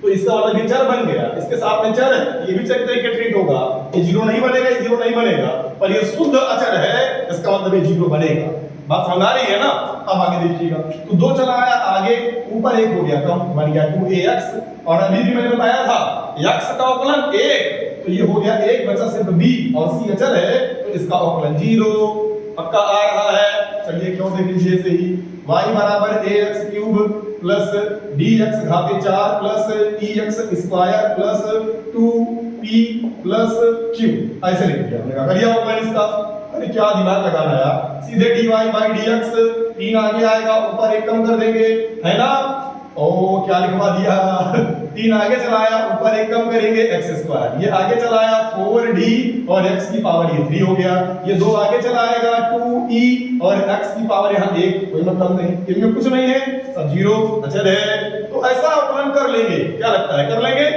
A: तो इसका मतलब ये चर बन गया, इसके साथ में चर है, ये भी चर तरीके ट्रीट होगा, ये 0 नहीं बनेगा, ये 0 नहीं बनेगा, पर ये शुद्ध अचर है, इसका मतलब ये 0 बनेगा। बात समझ आ रही है ना। अब आगे देखिएगा, तो 2 चला आया आगे, ऊपर 1 हो गया, कम बन गया 2ax, और अभी भी मैंने बताया था x का अवकलन 1, तो ये हो गया 1, बचा सिर्फ b और c अचर है, तो इसका अवकलन 0 पक्का आ रहा है। चलिए क्यों देख लीजिए से ही, y बराबर ax³ plus dx घाते 4 plus ex² plus 2p plus q, ऐसे लिख दिया हमने, कहा करिए अवकलन इसका। अरे क्या दिमाग लगाना यार, सीधे dy बाई dx, 3 आगे आएगा, ऊपर 1 कम कर देंगे, है ना। ओ क्या लिखवा दिया, 3 आगे चलाया, ऊपर 1 कम करेंगे x², ये आगे चलाया 4d और x की पावर ये 3 हो गया, ये 2 आगे चलाएगा 2e और x की पावर यहाँ 1, कोई मतलब नहीं, इनमें कुछ नहीं है, सब 0 अचर है। तो ऐसा अवकलन कर लेंगे, क्या लगता है कर लेंगे,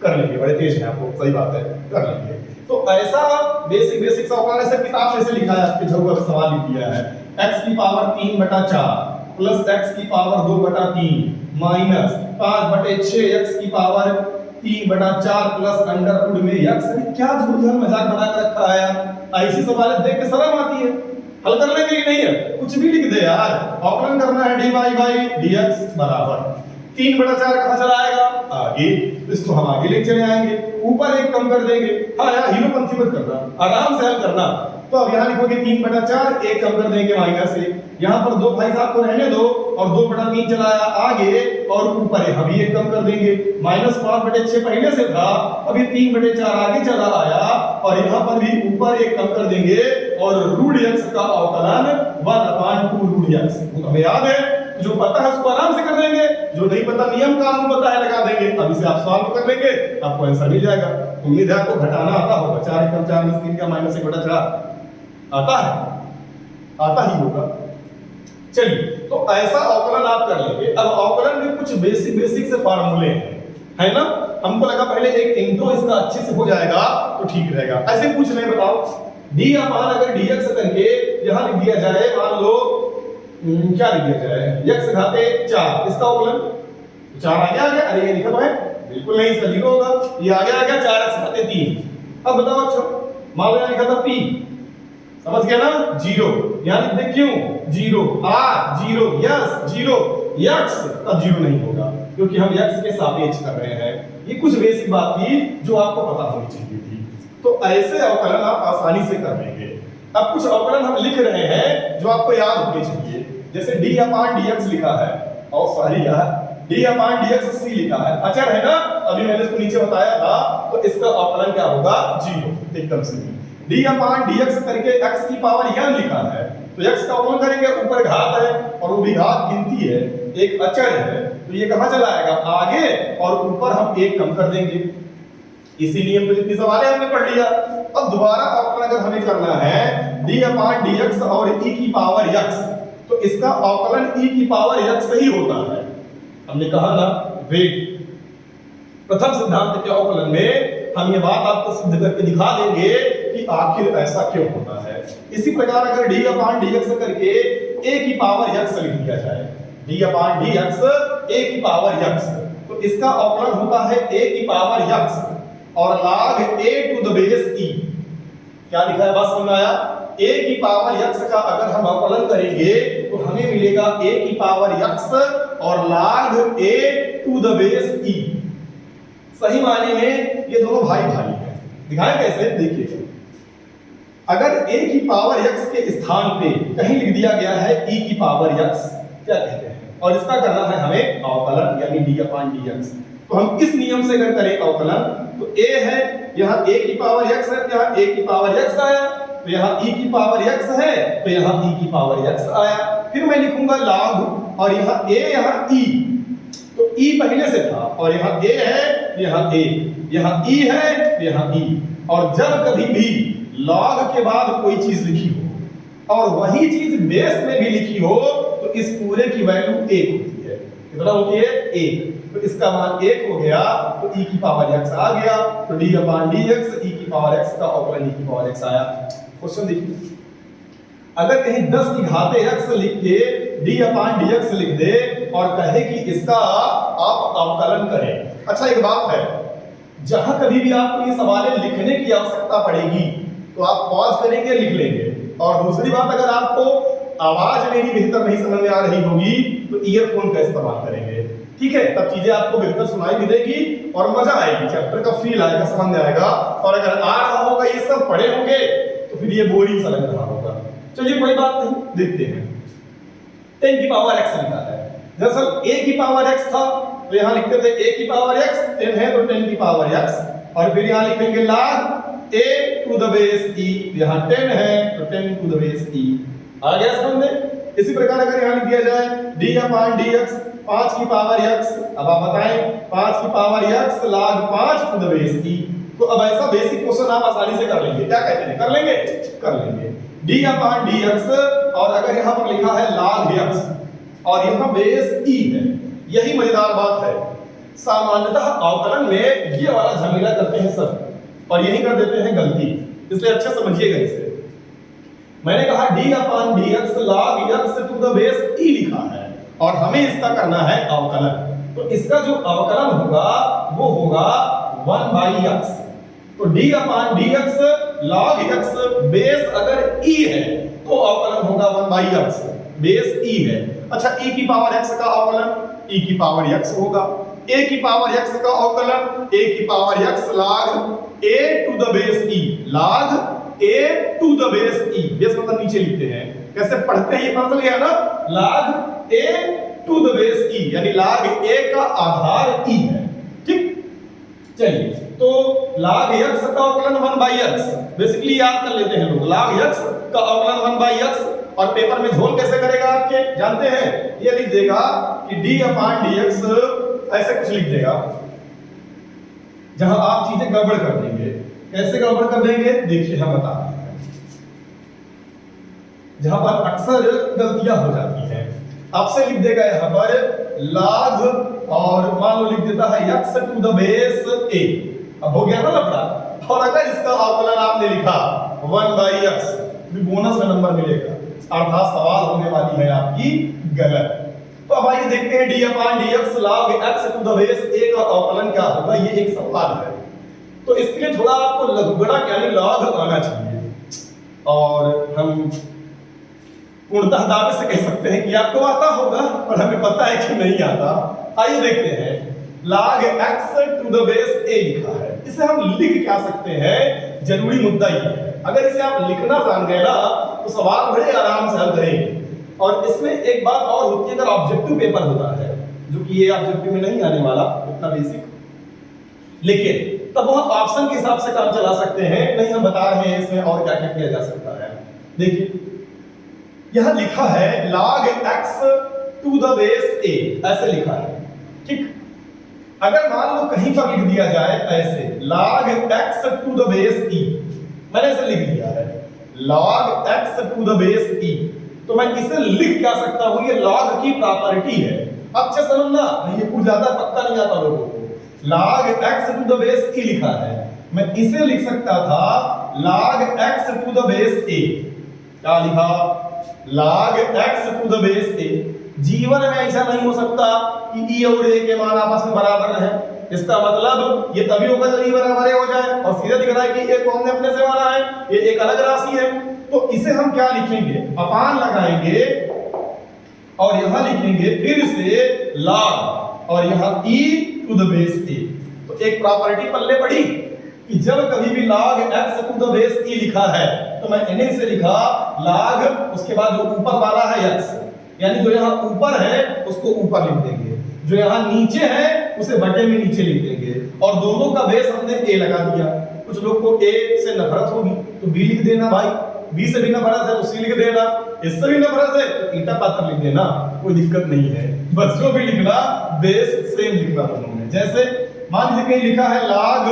A: कर लेंगे, बड़े तेज हैं आपको, सही बात है, कर लेंगे। तो ऐसा बेसिक अवकलन ऐसे किताब में से लिखा है, आपके जरूर सवाल लिख दिया है, x की पावर 3/4 प्लस x की पावर 2/3 माइनस 5/6 x की पावर 3/4 प्लस अंडर रूट में x। क्या झूठा मजाक बना कर रखा है यार, ऐसी सवाल देख के शर्म आती है। हल कर लेंगे कि नहीं है, कुछ भी लिख दे यार, अवकलन करना है dy बाई dx बराबर 3/4 कहां चला आएगा, आगे, इसको हम आगे ले चले आएंगे, ऊपर 1 कम कर देंगे। हाँ यार हीरोपंथी मत करना, आराम से हल करना। तो अब यहाँ लिखोगे 3/4, 1 कम कर देंगे -1, यहाँ पर 2 भाई साहब को रहने दो और 2/3 चलाया आगे और ऊपर यहाँ भी 1 कम कर देंगे। -5/6 पहले से था, अभी 3/4 आगे चला आया और यहाँ पर भी ऊपर 1 कम कर देंगे और √x का अवकलन 1/2√x। हमें याद है, जो पता है उसको आराम से कर देंगे, जो नहीं पता नियम कानून पता है लगा देंगे। अब इसे आप सॉल्व कर लेंगे, आपको आंसर मिल जाएगा। उम्मीद है आपको घटाना आता होगा। 4 × 4 = 3 का -1/4 आता है, आता ही होगा। चलिए, तो ऐसा अवकलन आप कर लेंगे। अब अवकलन में कुछ बेसिक से फार्मूले हैं, है ना। हमको लगा पहले एक इंट्रो इसका अच्छे से हो जाएगा तो ठीक रहेगा। ऐसे पूछ रहे बताओ, d अपान अगर dx करके यहां लिख दिया जाए, मान लो क्या लिख दिया जाए, x घाते 4, इसका अवकलन 4 आ गया। अरे ये लिखा तो है, बिल्कुल नहीं, इसका 0 होगा। ये आ गया 4x घाते 3। अब बताओ अच्छा, मान लो लिखा था p, समझ गया ना, 0 यहां लिख दे, क्यों 0, r 0, यस 0, x तब 0 नहीं होगा क्योंकि हम x के सापेक्ष कर रहे हैं। ये कुछ बेसिक बात थी जो आपको पता होनी चाहिए थी। तो ऐसे अवकलन आप आसानी से कर लेंगे। अब कुछ अवकलन हम लिख रहे हैं जो आपको याद होने चाहिए, जैसे d/dx लिखा है, और सॉरी यार, d/dx c लिखा है, अचर है ना, अभी मैंने इसको नीचे बताया था। तो इसका अवकलन क्या होगा, 0, एकदम सही। d/dx करके x की पावर n लिखा है, तो x का अवकलन करेंगे, ऊपर घात है और वो भी घात गिनती है, एक अचर है, तो ये कहां चला आएगा, आगे, और ऊपर हम 1 कम कर देंगे। इसी नियम पे जितनी सवाल हमने पढ़ लिया। अब दोबारा अवकलन अगर हमें करना है d/dx और e की पावर x, तो इसका अवकलन e की पावर x ही होता है। हमने कहा ना, वेट प्रथम सिद्धांत के अवकलन में हम ये बात आपको सिद्ध करके दिखा देंगे कि आखिर ऐसा क्यों होता है। इसी प्रकार अगर d/dx करके a की पावर x लिख दिया जाए, d/dx a की पावर x, तो इसका अवकलन होता है a की पावर x और log a to the base e। क्या लिखा है, बात समझ में आया। a की पावर x का अगर हम अवकलन करेंगे तो हमें मिलेगा a की पावर x और log a to the base e। सही मायने में ये दोनों भाई भाई हैं। दिखाएं कैसे, देखिए, अगर a की पावर x के स्थान पे कहीं लिख दिया गया है e की पावर x, क्या कहते हैं, और इसका करना है हमें अवकलन यानी d/dx। तो हम इस नियम से अगर करें अवकलन, तो a है, यहाँ a की पावर x है, यहाँ a की पावर x आया, तो यहाँ e की पावर x है, तो यहाँ e की पावर x आया। फिर मैं लिखूंगा log, और यहाँ a यहाँ e, तो e पहले से था और यहाँ a है, यहाँ a, यहाँ e है, यहाँ e। और जब कभी भी log के बाद कोई चीज लिखी हो और वही चीज बेस में भी लिखी हो, तो इस पूरे की वैल्यू 1 होती है। कितना होती है, 1। तो इसका मान 1 हो गया, तो e की पावर x आ गया, तो d/dx e की पावर x का अवकलन e की पावर x आया। क्वेश्चन देखिए, अगर कहीं 10 की घाते x लिख के d/dx लिख दे और कहे कि इसका आप अवकलन करें। अच्छा, एक बात है, जहां कभी भी आपको ये सवाल लिखने की आवश्यकता पड़ेगी तो आप पॉज करेंगे, लिख लेंगे। और दूसरी बात, अगर आपको आवाज मेरी बेहतर नहीं समझ में आ रही होगी तो ईयरफोन का इस्तेमाल करेंगे, ठीक है, तब चीजें आपको बेहतर सुनाई भी देगी और मजा आएगी, चैप्टर का फील आएगा, समझ आएगा। और अगर आ रहा होगा, ये सब पढ़े होंगे, तो फिर ये बोरिंग सा लग रहा होगा। चलिए कोई बात नहीं, देखते हैं। 10 की पावर x लिखा है, दरअसल a की पावर x था, तो यहाँ लिखते थे a की पावर x, 10 है तो 10 की पावर x, और फिर यहाँ लिखेंगे log a to the base e, यहाँ 10 है तो 10 to the base e। आ गया समझ में। इसी प्रकार अगर यहाँ लिख दिया जाए d/dx 5 की पावर x, अब आप बताएं 5 की power x log 5 to the base e, तो अब ऐसा बेसिक क्वेश्चन आप आसानी से कर लेंगे। क्या कहते हैं, कर लेंगे, कर लेंगे। d/dx और अगर यहाँ पर लिखा है log x और यहाँ बेस e है, यही मजेदार बात है। सामान्यतः अवकलन में ये वाला झमेला करते हैं सब और यही कर देते हैं गलती, इसलिए अच्छा समझिएगा इसे। मैंने कहा d/dx log x to the base e लिखा है और हमें इसका करना है अवकलन, तो इसका जो अवकलन होगा वो होगा 1/x। तो d/dx log x बेस अगर e है तो अवकलन होगा 1/x, बेस e है। अच्छा, e की पावर x का अवकलन e की पावर x होगा, a की पावर x का अवकलन a की power x log a to the base e, log a to the base e, base मतलब नीचे लिखते हैं, कैसे पढ़ते हैं ये पता चल गया ना, log a to the base e, यानी log a का आधार e है। ठीक, चलिए तो log x का अवकलन 1 by x बेसिकली याद कर लेते हैं लोग, log x का अवकलन 1 by x। और पेपर में झोल कैसे करेगा आपके जानते हैं, ये लिख देगा कि d/dx ऐसे कुछ लिख देगा, जहां आप चीजें गड़बड़ कर देंगे। कैसे गड़बड़ कर देंगे देखिए हम बता रहे हैं, जहां पर अक्सर गलतियां हो जाती हैं। आपसे लिख देगा यहां पर log और मान लो लिख देता है x to the base a, अब हो गया ना लफड़ा। और अगर इसका अवकलन आपने लिखा 1 by x भी बोनस में नंबर मिलेगा, अर्थात सवाल होने वाली है आपकी गलत। तो अब आइए देखते हैं d/dx log x to the base a का अवकलन क्या होगा, ये एक सवाल है। तो इसके लिए थोड़ा आपको लघुगणक यानी log आना चाहिए, और हम पूर्णतः दावे से कह सकते हैं कि आपको आता होगा, पर हमें पता है कि नहीं आता। आइए देखते हैं, log x to the base a लिखा है, इसे हम लिख क्या सकते हैं, जरूरी मुद्दा ये है। अगर इसे आप लिखना जान गए ना तो सवाल बड़े आराम से हल करेंगे। और इसमें एक बात और होती है, अगर ऑब्जेक्टिव पेपर होता है, जो कि ये ऑब्जेक्टिव में नहीं आने वाला उतना बेसिक, लेकिन तब वह ऑप्शन के हिसाब से काम चला सकते हैं। नहीं, हम बता रहे हैं इसमें और क्या क्या किया जा सकता है। देखिए यहां लिखा है log x to the base a, ऐसे लिखा है। ठीक, अगर मान लो कहीं पर लिख दिया जाए ऐसे log x to the base e, मैंने इसे लिख दिया है log x to the base e, तो मैं इसे लिख क्या सकता हूं, ये log की प्रॉपर्टी है। अब से समझना, ये कुछ ज्यादा पक्का नहीं आता लोगों को। log x to the base e लिखा है, मैं इसे लिख सकता था log x to the base a। क्या लिखा, log x to the base a। जीवन में ऐसा नहीं हो सकता कि e और a के मान आपस में बराबर रहे। इसका मतलब ये तभी होगा जब e बराबर हो जाए, और सीधा दिख रहा है कि a को हमने अपने से माना है, ये एक अलग राशि है। तो इसे हम क्या लिखेंगे, अपान लगाएंगे और यहां लिखेंगे फिर से log और यहां e to the base a। तो एक प्रॉपर्टी पल्ले पड़ी कि जब कभी भी log x to the base e लिखा है तो मैं इन्हीं से लिखा log, उसके बाद जो ऊपर वाला है x, यानी जो यहां ऊपर है उसको ऊपर लिख देंगे, जो यहां नीचे है उसे बटे में नीचे लिख देंगे, और दोनों का बेस हमने a लगा दिया। कुछ लोग को a से नफरत होगी तो b लिख देना भाई, b से भी नफरत है तो c लिख देना, इससे भी नफरत है तो ईटा पाथर लिख देना, कोई दिक्कत नहीं है। बस जो भी लिखना बेस सेम लिखना दोनों में। जैसे मान लीजिए कहीं लिखा है log,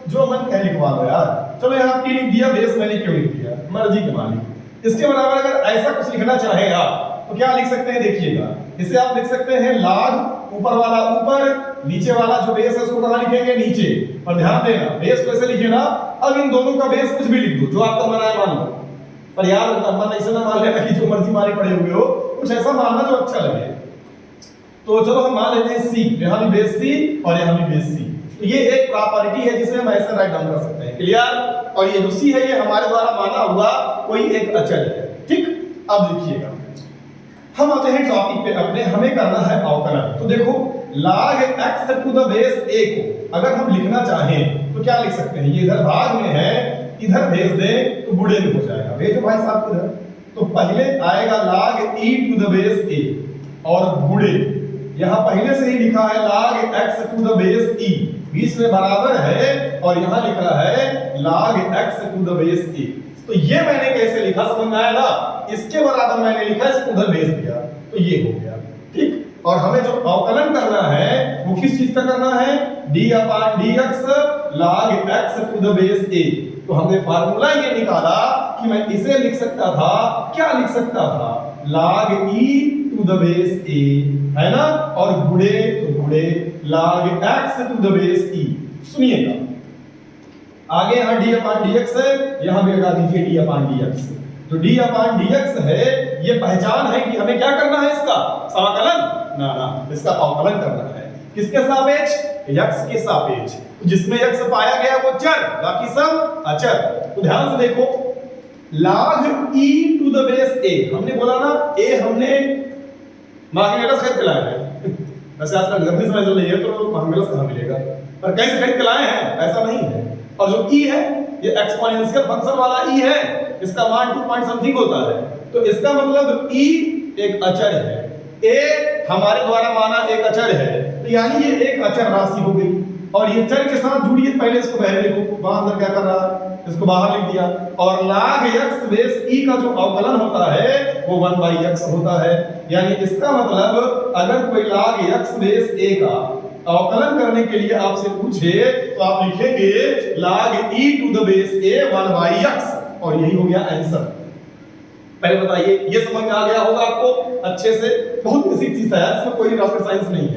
A: जो मन कह लिखवा दो यार, चलो यहां p लिख दिया, बेस मैंने क्यों लिख दिया, मर्जी के मालिक। इसके बराबर अगर ऐसा कुछ लिखना चाहे आप तो क्या लिख सकते हैं, देखिएगा इसे आप लिख सकते हैं log, ऊपर वाला ऊपर, नीचे वाला जो बेस है उसको कहां लिखेंगे, नीचे। पर ध्यान देना बेस कैसे लिखे ना, अब इन दोनों का बेस कुछ भी लिख दो जो आपका मन आए मान लो, पर यार मन ऐसे ना मान लेना कि जो मर्जी मारे पड़े हुए हो, कुछ ऐसा मानना जो अच्छा लगे। तो चलो हम मान लेते हैं c, यहां भी बेस c और यहां भी बेस c। तो ये एक प्रॉपर्टी है जिसे हम ऐसे राइट डाउन कर सकते हैं, क्लियर। और ये जो c है ये हमारे द्वारा माना हुआ कोई एक अचल है। ठीक, अब देखिएगा हम आते हैं टॉपिक पे अपने, हमें करना है अवकलन। तो देखो log x to the base a को अगर हम लिखना चाहें तो क्या लिख सकते हैं, ये इधर भाग में है, इधर भेज दें तो बुढ़े में हो जाएगा, भेजो भाई साहब इधर। तो पहले आएगा log e to the base a, और बुढ़े यहां पहले से ही लिखा है log x to the base e, बीच में बराबर है, और यहां लिखा है log x to the base a। तो ये मैंने कैसे लिखा समझ में आया ना, इसके बराबर मैंने लिखा, इसको उधर भेज दिया, तो ये हो गया। ठीक, और हमें जो अवकलन करना है वो किस चीज का करना है, d/dx log x to the base a। तो हमने फार्मूला ये निकाला कि मैं इसे लिख सकता था, क्या लिख सकता था, log e to the base a, है ना, और गुणे तो गुणे log x to the base e। सुनिएगा आगे यहां d/dx है, यहां भी लगा दीजिए d/dx। तो d/dx है, ये पहचान है कि हमें क्या करना है, इसका समाकलन ना ना, इसका अवकलन करना है। किसके सापेक्ष, x के सापेक्ष। जिसमें x पाया गया वो चर, बाकी सब अचर। तो ध्यान से देखो log e to the base a, हमने बोला ना a हमने मार्केट खरीद के लाया है। वैसे आजकल गर्मी समय चल रही है तो मार्केट कहां मिलेगा, पर कैसे खरीद के लाए हैं ऐसा नहीं है। और जो e है ये एक्सपोनेंशियल फंक्शन वाला e है, इसका मान 2 पॉइंट समथिंग होता है, तो इसका मतलब ई एक अचर है, ए हमारे द्वारा माना एक अचर है, तो यानी ये एक अचर राशि हो गई। और ये चर के साथ जुड़ी है, पहले इसको बाहर लिखो, वहां अंदर क्या कर रहा है, इसको बाहर लिख दिया। और log x बेस e का जो अवकलन होता है वो 1/x होता है। यानी इसका मतलब अगर कोई log x बेस a का अवकलन करने के लिए आपसे पूछे तो आप लिखेंगे log e to the base a 1/x, और यही हो गया आंसर। पहले बताइए, ये समझ में आ गया होगा आपको अच्छे से? बहुत बेसिक चीज है, इसमें कोई रॉकेट साइंस नहीं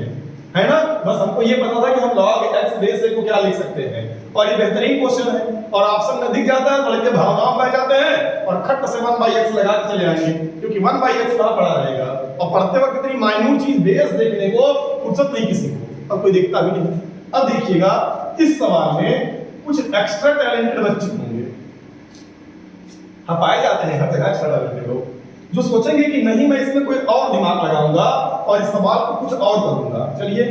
A: है ना? बस हमको ये पता था कि हम log x बेस a को क्या लिख सकते हैं, और ये बेहतरीन क्वेश्चन है। और ऑप्शन में दिख जाता है तो लड़के भावनाओं में जाते हैं और खट से 1/x लगा के चले आएंगे, क्योंकि 1/x कहां पड़ा रहेगा। और पढ़ते वक्त इतनी माइन्यूट चीज बेस देखने को फुर्सत नहीं किसी को, और कोई देखता भी नहीं। अब देखिएगा, इस सवाल में कुछ एक्स्ट्रा टैलेंटेड बच्चे होंगे, हाँ पाए जाते हैं हर जगह एक्स्ट्रा टैलेंटेड लोग, जो सोचेंगे कि नहीं मैं इसमें कोई और दिमाग लगाऊंगा और इस सवाल को कुछ और करूंगा। चलिए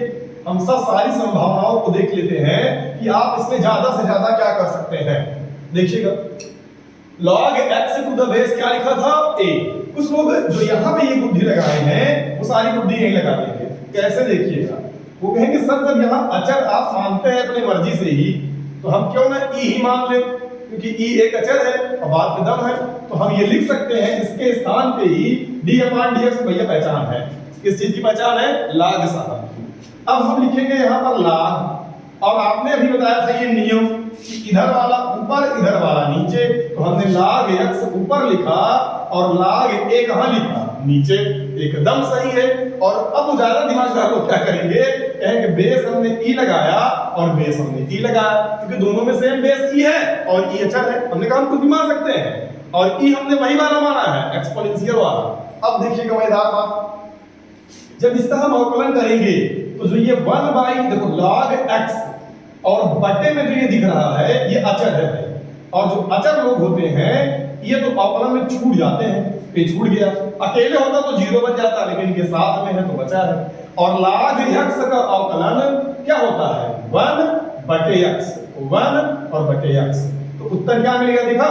A: हम सब सारी संभावनाओं को देख लेते हैं कि आप इसमें ज्यादा से ज्यादा क्या कर सकते हैं। देखिएगा, log x to the base क्या लिखा था, a। कुछ लोग जो यहाँ पे ये बुद्धि लगाए हैं वो सारी बुद्धि यही लगा देंगे। कैसे? देखिएगा, वो कहेंगे सर जब यहाँ अचर आप मानते हैं अपनी मर्जी से ही, तो हम क्यों ना e ही मान लें, क्योंकि e एक अचर है और बात में दम है, तो हम ये लिख सकते हैं इसके स्थान पे ही d/dx भैया पहचान है। किस चीज की पहचान है? log साहब। अब हम लिखेंगे यहाँ पर log, और आपने अभी बताया था ये नियम कि इधर वाला ऊपर इधर वाला नीचे, तो हमने log x ऊपर लिखा और log a कहाँ लिखा, नीचे। एकदम सही है। और अब ज्यादा दिमागदार लोग क्या करेंगे, कहेंगे बेस हमने e लगाया और बेस हमने e लगाया, क्योंकि दोनों में सेम बेस e है और e अचर है। हमने कहा हम कुछ भी मान सकते हैं, और e हमने वही वाला माना है, एक्सपोनेंशियल वाला। अब देखिएगा मजेदार बात, जब इसका हम अवकलन करेंगे तो जो ये 1 देखो log x और बटे में जो ये दिख रहा है ये अचर है भाई, और जो अचर लोग होते हैं ये तो अवकलन में छूट जाते हैं, ये छूट गया। अकेले होता तो 0 बन जाता, लेकिन इनके साथ में है तो बचा है। और log x का अवकलन क्या होता है, 1/x, 1 और बटे x। तो उत्तर क्या मिलेगा, देखा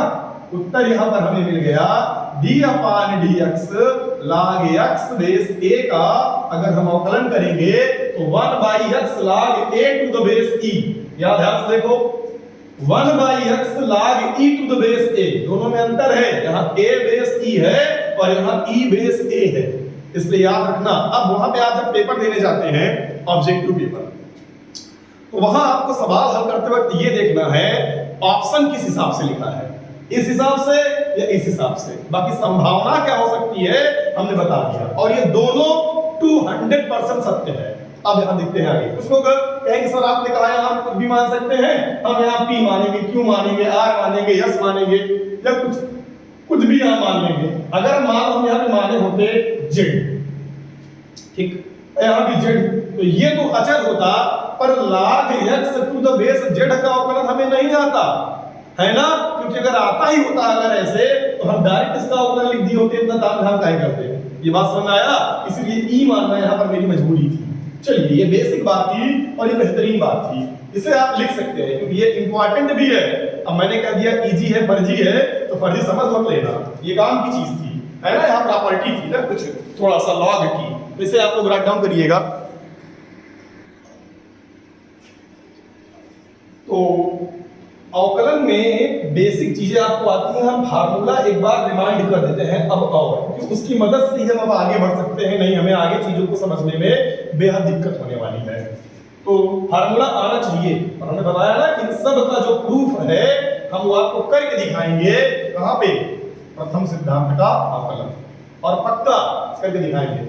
A: उत्तर यहां पर हमें मिल गया d/dx log x base a का अगर हम अवकलन करेंगे तो 1/x log a to the base e। याद ध्यान से देखो, 1/x log e to the base a, दोनों में अंतर है, यहाँ a बेस e है और यहाँ e बेस a है, इसलिए याद रखना। अब वहां पे आप जब पेपर देने जाते हैं ऑब्जेक्टिव पेपर, तो वहां आपको सवाल हल करते वक्त ये देखना है ऑप्शन किस हिसाब से लिखा है, इस हिसाब से या इस हिसाब से। बाकी संभावना क्या हो सकती है हमने बता दिया, और ये दोनों 200% सत्य है। अब यहां देखते हैं आगे, कुछ लोग कहेंगे सर आपने कहा यहाँ कुछ भी मान सकते हैं, हम यहाँ p मानेंगे, q मानेंगे, r मानेंगे, s मानेंगे, या कुछ भी यहाँ मान लेंगे। अगर मान हम यहाँ पे माने होते z, ठीक, यहाँ भी z, तो ये तो अचर होता, पर log x to the base z का अवकलन हमें नहीं आता है ना, क्योंकि अगर आता ही होता अगर ऐसे तो हम डायरेक्ट इसका अवकलन लिख दिए होते, इतना ताम झाम काहे करते। ये बात समझ में आया? इसलिए ई मानना यहाँ पर मेरी मजबूरी थी। चलिए ये बेसिक बात थी और ये बेहतरीन बात थी, इसे आप लिख सकते हैं क्योंकि ये इंपॉर्टेंट भी है। अब मैंने कह दिया इजी है फर्जी है, तो फर्जी समझ मत लेना, ये काम की चीज थी है ना, यहाँ प्रॉपर्टी थी ना कुछ थोड़ा सा लॉग की, तो इसे आप लोग राइट डाउन करिएगा। तो अवकलन में बेसिक चीजें आपको आती हैं, हम फार्मूला एक बार रिमाइंड कर देते हैं अब, और क्योंकि उसकी मदद से ही हम अब आगे बढ़ सकते हैं, नहीं हमें आगे चीजों को समझने में बेहद दिक्कत होने वाली है। तो फार्मूला आना चाहिए, और हमने बताया ना इन सब का जो प्रूफ है हम वो आपको करके दिखाएंगे। कहां पे? प्रथम सिद्धांत का अवकलन, और पक्का करके दिखाएंगे।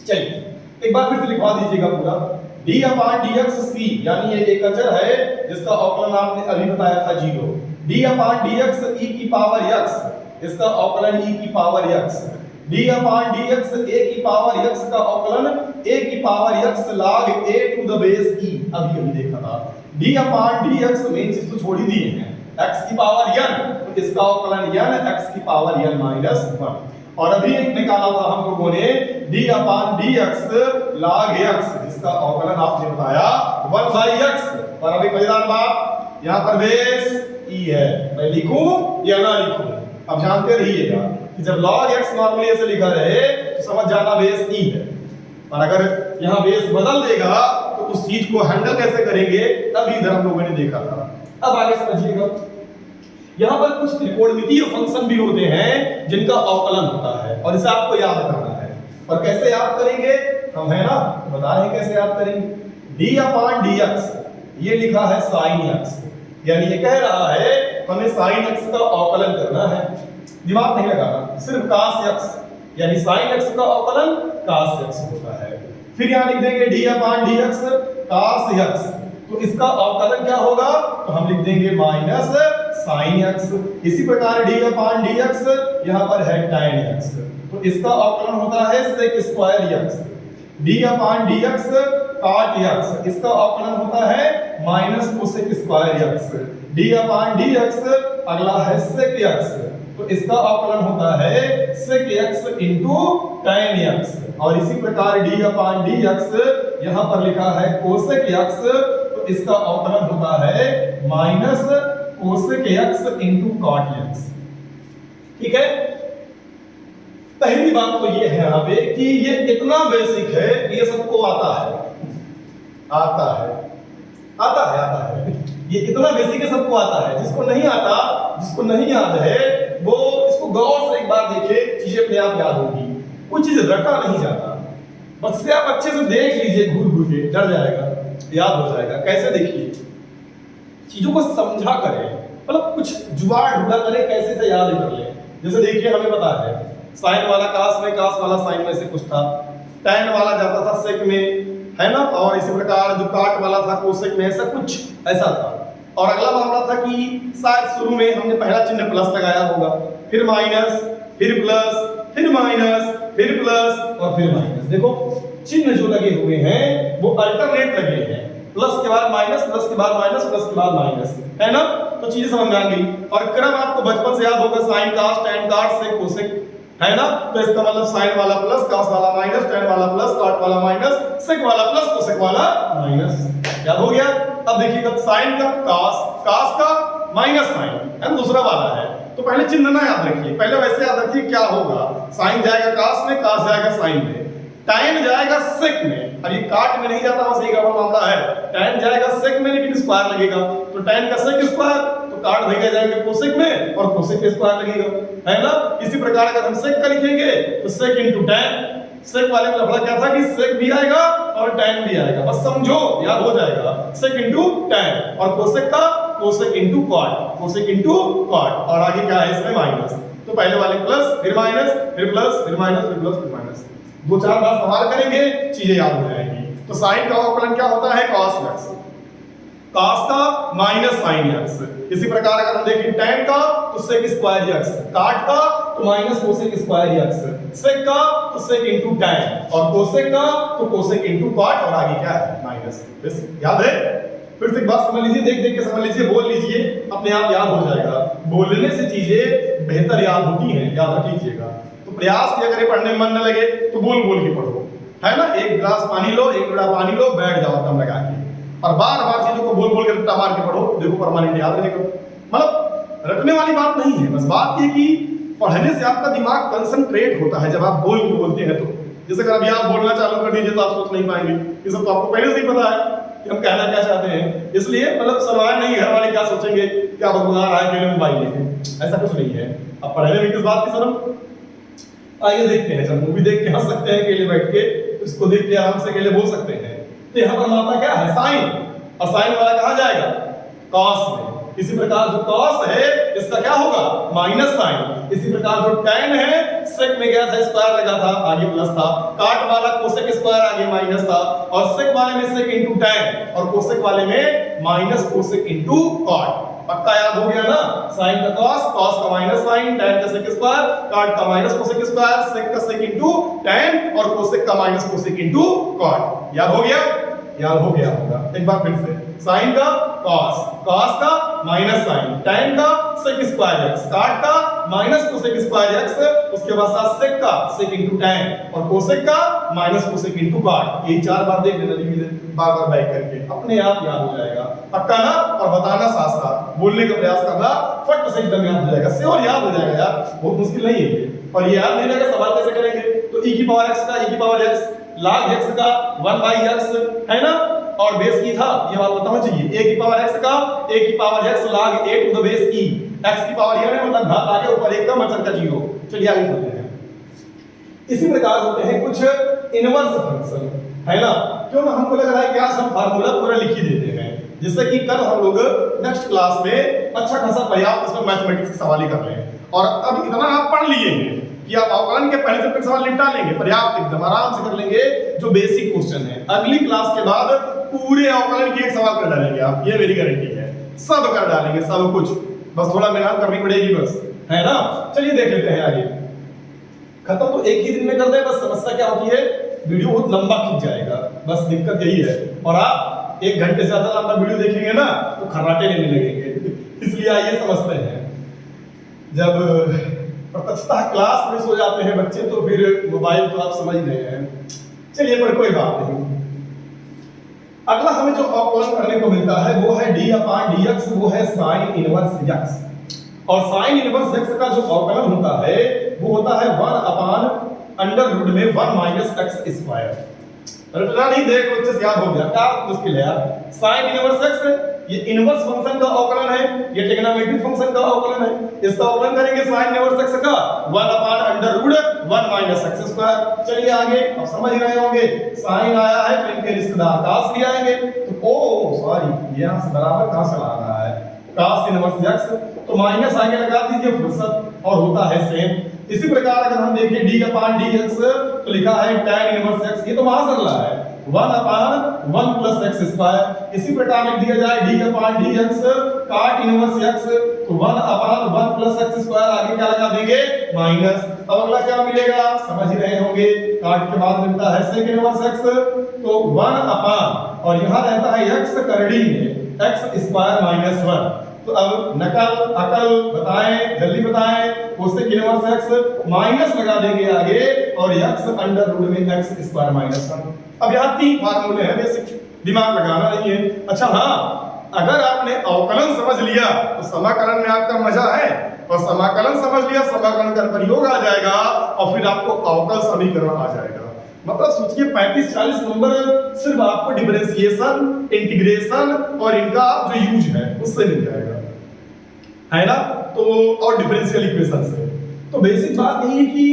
A: चलिए एक बार फिर से लिखवा दीजिएगा पूरा, d/dx c, यानी ये एक अचर है जिसका अवकलन आपने अभी बताया था 0। d/dx e की पावर x, इसका अवकलन e की पावर x। d/dx a की पावर x का अवकलन a की power x log a to the base e, अभी देखा था। d/dx मेन चीज तो छोड़ ही दिए हैं, x की पावर n, तो इसका अवकलन n x की पावर n माइनस 1। और अभी एक निकाला था हम लोगों ने d/dx log x, जिसका अवकलन आपने बताया 1/x। और अभी मजेदार बात, यहाँ पर बेस e है, मैं लिखूं या ना लिखूं अब जानते रहिएगा, कि जब log x नॉर्मली ऐसे लिखा रहे तो समझ जाना बेस e है, और अगर यहाँ बेस बदल देगा तो उस चीज को हैंडल कैसे करेंगे तब इधर हम लोगों ने देखा था। अब आगे समझिएगा, यहाँ पर कुछ त्रिकोणमितीय फंक्शन भी होते हैं जिनका अवकलन होता है और इसे आपको याद करना है। और कैसे याद करेंगे हम, है ना, तो बता रहे हैं कैसे याद करेंगे। d अपॉन dx ये लिखा है sin x, यानी ये कह रहा है हमें sin x का अवकलन करना है, दिमाग नहीं लगाना, सिर्फ cos x यानी sin x का अवकलन cos x होता है। फिर यहाँ लिख देंगे d upon dx cos x, तो इसका अवकलन क्या होगा, तो हम लिख देंगे माइनस sin x। इसी प्रकार d अपॉन dx यहाँ पर है tan x, तो इसका अवकलन होता है sec square x। d upon dx cot x, इसका अवकलन होता है minus cosec square x। d upon dx अगला है sec x, तो इसका अवकलन होता है sec x into tan x। और इसी प्रकार d अपॉन dx यहाँ पर लिखा है cosec x, तो इसका अवकलन होता है minus cosec x into cot x। ठीक है, पहली बात तो ये है यहाँ पे कि ये इतना बेसिक है, ये सबको आता है, आता है, आता है, आता है, ये इतना बेसिक है, सबको आता है। जिसको नहीं आता, जिसको नहीं याद है वो इसको गौर से एक बार देखे, चीजें अपने आप याद होगी। कुछ चीज रटा नहीं जाता, बस इसे आप अच्छे से देख लीजिए, घूर घूर के डर जाएगा, याद हो जाएगा। कैसे देखिए, चीजों को समझा करें, मतलब कुछ जुगाड़ ढूंढा करें, कैसे से याद कर ले। जैसे देखिए हमें पता है साइन वाला कास में, कास वाला साइन में से कुछ था, टैन वाला जाता था सेक में, है ना, और इसी प्रकार जो काट वाला था कोसेक में, ऐसा कुछ ऐसा था। और अगला मामला था कि शायद शुरू में हमने पहला चिन्ह प्लस लगाया होगा, फिर माइनस, फिर प्लस, फिर माइनस, फिर प्लस और फिर माइनस। देखो चिन्ह जो लगे हुए हैं वो अल्टरनेट लगे हैं, प्लस के बाद माइनस, प्लस के बाद माइनस, प्लस के बाद माइनस, है ना। तो चीजें समझ में आ गई। और क्रम आपको बचपन से याद होगा, साइन कास, टैन काट, सेक कोसेक, है ना। तो इसका मतलब साइन वाला प्लस, कास वाला माइनस, टैन वाला प्लस, काट वाला माइनस, सेक वाला प्लस, कोसेक वाला माइनस। याद हो गया। अब देखिएगा साइन का कास, कास का माइनस साइन, है दूसरा वाला है, तो पहले चिन्ह ना याद रखिए, पहले वैसे याद रखिए क्या होगा। साइन जाएगा कास में, कास जाएगा साइन में, टैन जाएगा सेक में। अब ये काट में नहीं जाता, बस एक मामला है, टैन जाएगा सेक में लेकिन स्क्वायर लगेगा, तो टैन का सेक स्क्वायर, तो काट भेजे जाएंगे कोसेक में और कोसेक के स्क्वायर लगेगा, है ना। इसी प्रकार अगर हम सेक का लिखेंगे तो सेक इनटू टैन, सेक वाले में लफड़ा क्या था कि सेक भी आएगा और टैन भी आएगा, बस समझो, याद हो जाएगा। सेक इनटू टैन और कोसेक का cosec into cot, cosec into cot, और आगे क्या है इसमें माइनस। तो पहले वाले प्लस, फिर माइनस, फिर प्लस, फिर माइनस, फिर प्लस, फिर माइनस, दो चार बार सवाल करेंगे, चीजें याद हो जाएंगी। तो साइन का अवकलन क्या होता है, cos x, cos का माइनस sin x। इसी प्रकार अगर हम देखें tan का तो sec स्क्वायर x, काट का तो minus cosec square x, sec का तो sec इनटू tan और cosec का तो cosec इनटू cot, और आगे क्या है माइनस। बस याद है। फिर से एक बात समझ लीजिए, देख देख के समझ लीजिए, बोल लीजिए, अपने आप याद हो जाएगा। बोलने से चीजें बेहतर याद होती हैं, याद रख लीजिएगा। तो प्रयास किया करें, पढ़ने में मन न लगे तो बोल बोल के पढ़ो, है ना। एक गिलास पानी लो, एक गिलास पानी लो, बैठ जाओ दम लगा के, और बार बार चीजों को बोल बोल के रट्टा मार के पढ़ो, देखो परमानेंट याद रहेगा। मतलब रटने वाली बात नहीं है, बस बात ये कि पढ़ने से आपका दिमाग कंसंट्रेट होता है जब आप बोल के बोलते हैं। तो जैसे अगर अभी आप बोलना चालू कर दीजिए तो आप सोच नहीं पाएंगे, ये सब तो आपको पहले से ही पता है कि हम कहना क्या चाहते हैं। इसलिए मतलब सवाल नहीं, घर वाले क्या सोचेंगे, क्या बदबुदा रहा है, अकेले मोबाइल लेके, ऐसा कुछ नहीं है। अब पढ़ने में किस बात की शर्म। आइए देखते हैं, जब मूवी देख के हंस सकते हैं अकेले बैठ के, इसको देख के आराम से अकेले बोल सकते हैं। तो यहाँ पर मामला क्या है, साइन, और साइन वाला कहाँ जाएगा, कॉस में। इसी प्रकार जो कॉस है इसका क्या होगा, माइनस साइन। इसी प्रकार जो टैन है सेक में गया था, स्क्वायर लगा था, आगे प्लस था, काट वाला कोसेक स्क्वायर आगे माइनस था, और सेक वाले में सेक इनटू टैन और कोसेक वाले में माइनस कोसेक इनटू कॉट। पक्का याद हो गया ना। साइन का कॉस, कॉस का माइनस साइन, टैन का सेक स्क्वायर, काट का माइनस कोसेक स्क्वायर, सेक का सेक इनटू टैन और कोसेक का माइनस कोसेक इनटू कॉट। याद हो गया, याद हो गया होगा। एक बार फिर से, साइन का कॉस, कॉस का माइनस साइन, टैन का सेक स्क्वायर x, काट का माइनस कोसेक स्क्वायर x, उसके बाद साथ सेक का सेक इनटू टैन और कोसेक का माइनस कोसेक इनटू कॉट। ये चार बार देख लेना, बार बार बैक करके अपने आप याद हो जाएगा। पक्का ना। और बताना साथ साथ, बोलने का प्रयास करना, फट से एकदम याद हो जाएगा, श्योर याद हो जाएगा यार, बहुत मुश्किल नहीं है ये। और ये याद नहीं रहेगा सवाल कैसे करेंगे। तो e की पावर x का e की पावर x log x का 1/x है ना, और बेस की था ये बात बताना चाहिए, a की पावर x का a की power x log a to the base e, x की पावर ये है मतलब घात आगे ऊपर 1 का मचर का 0। चलिए आगे चलते हैं। इसी प्रकार होते हैं कुछ इनवर्स फंक्शन, है ना, क्यों ना हमको लग रहा है कि आज हम फार्मूला पूरा लिख ही देते हैं, जिससे कि कल हम लोग नेक्स्ट क्लास में अच्छा खासा पर्याप्त इसमें मैथमेटिक्स के सवाल ही कर लें। और अब इतना आप पढ़ लिए हैं कि आप अवकलन के पहले चैप्टर सवाल निपटा लेंगे, पर्याप्त एकदम आराम से कर लेंगे जो बेसिक क्वेश्चन है। अगली क्लास के बाद पूरे अवकलन की एक सवाल कर डालेंगे आप, ये मेरी गारंटी है, सब कर डालेंगे सब कुछ, बस थोड़ा मेहनत करनी पड़ेगी बस, है ना। चलिए देख लेते हैं आगे। खत्म तो एक ही दिन में कर दे, बस समस्या क्या होती है वीडियो बहुत लंबा खींच जाएगा, बस दिक्कत यही है। और आप 1 घंटे से ज्यादा लंबा वीडियो देखेंगे ना तो खर्राटे लेने लगेंगे। इसलिए आइए समझते हैं। जब प्रत्यक्षतः क्लास में सो जाते हैं बच्चे तो फिर मोबाइल तो आप समझ रहे हैं। चलिए पर कोई बात नहीं। अगला हमें जो अवकलन करने को मिलता है वो है d/dx, वो है sin इनवर्स x। और sin इनवर्स x का जो अवकलन होता है वो होता है 1/√में 1 - x स्क्वायर। रटना नहीं, देखो अच्छे से याद हो गया, क्या मुश्किल है यार। sin इनवर्स x ये इनवर्स फंक्शन का अवकलन है, ये ट्रिग्नोमेट्रिक फंक्शन का अवकलन है। इसका अवकलन करेंगे sin इनवर्स x का 1/√1 - x स्क्वायर। चलिए आगे, अब समझ रहे होंगे sin आया है तो इनके रिश्तेदार cos भी आएंगे। तो ओ सॉरी, यहां से बराबर कहां चला रहा है, cos इनवर्स x, तो माइनस आगे लगा दीजिए फुर्सत और होता है सेम। इसी प्रकार अगर हम देखें d/dx तो लिखा है tan इनवर्स x, ये तो महासरला है 1/1 + x स्क्वायर। इसी प्रकार लिख दिया जाए d/dx cot इनवर्स x तो 1/1 + x स्क्वायर, आगे क्या लगा देंगे माइनस। अब अगला क्या मिलेगा समझ ही रहे होंगे, काट के बाद मिलता है sec इनवर्स x तो 1/, और यहां रहता है x करड़ी में x स्क्वायर -1। तो अब नकल अकल बताएं, जल्दी बताएं, कोसेक इनवर्स x माइनस लगा देंगे आगे और x √में x स्क्वायर -1। अब यहाँ 3 फार्मूले हैं बेसिक, दिमाग लगाना नहीं है। अच्छा हाँ, अगर आपने अवकलन समझ लिया तो समाकलन में आपका मजा है, और समाकलन समझ लिया समाकलन का प्रयोग आ जाएगा और फिर आपको अवकल समीकरण आ जाएगा। मतलब सोचिए 35-40 नंबर सिर्फ आपको डिफरेंशिएशन, इंटीग्रेशन और इनका जो यूज है उससे मिल जाएगा, है ना। तो और डिफरेंशियल इक्वेशन से। तो बेसिक बात यही है कि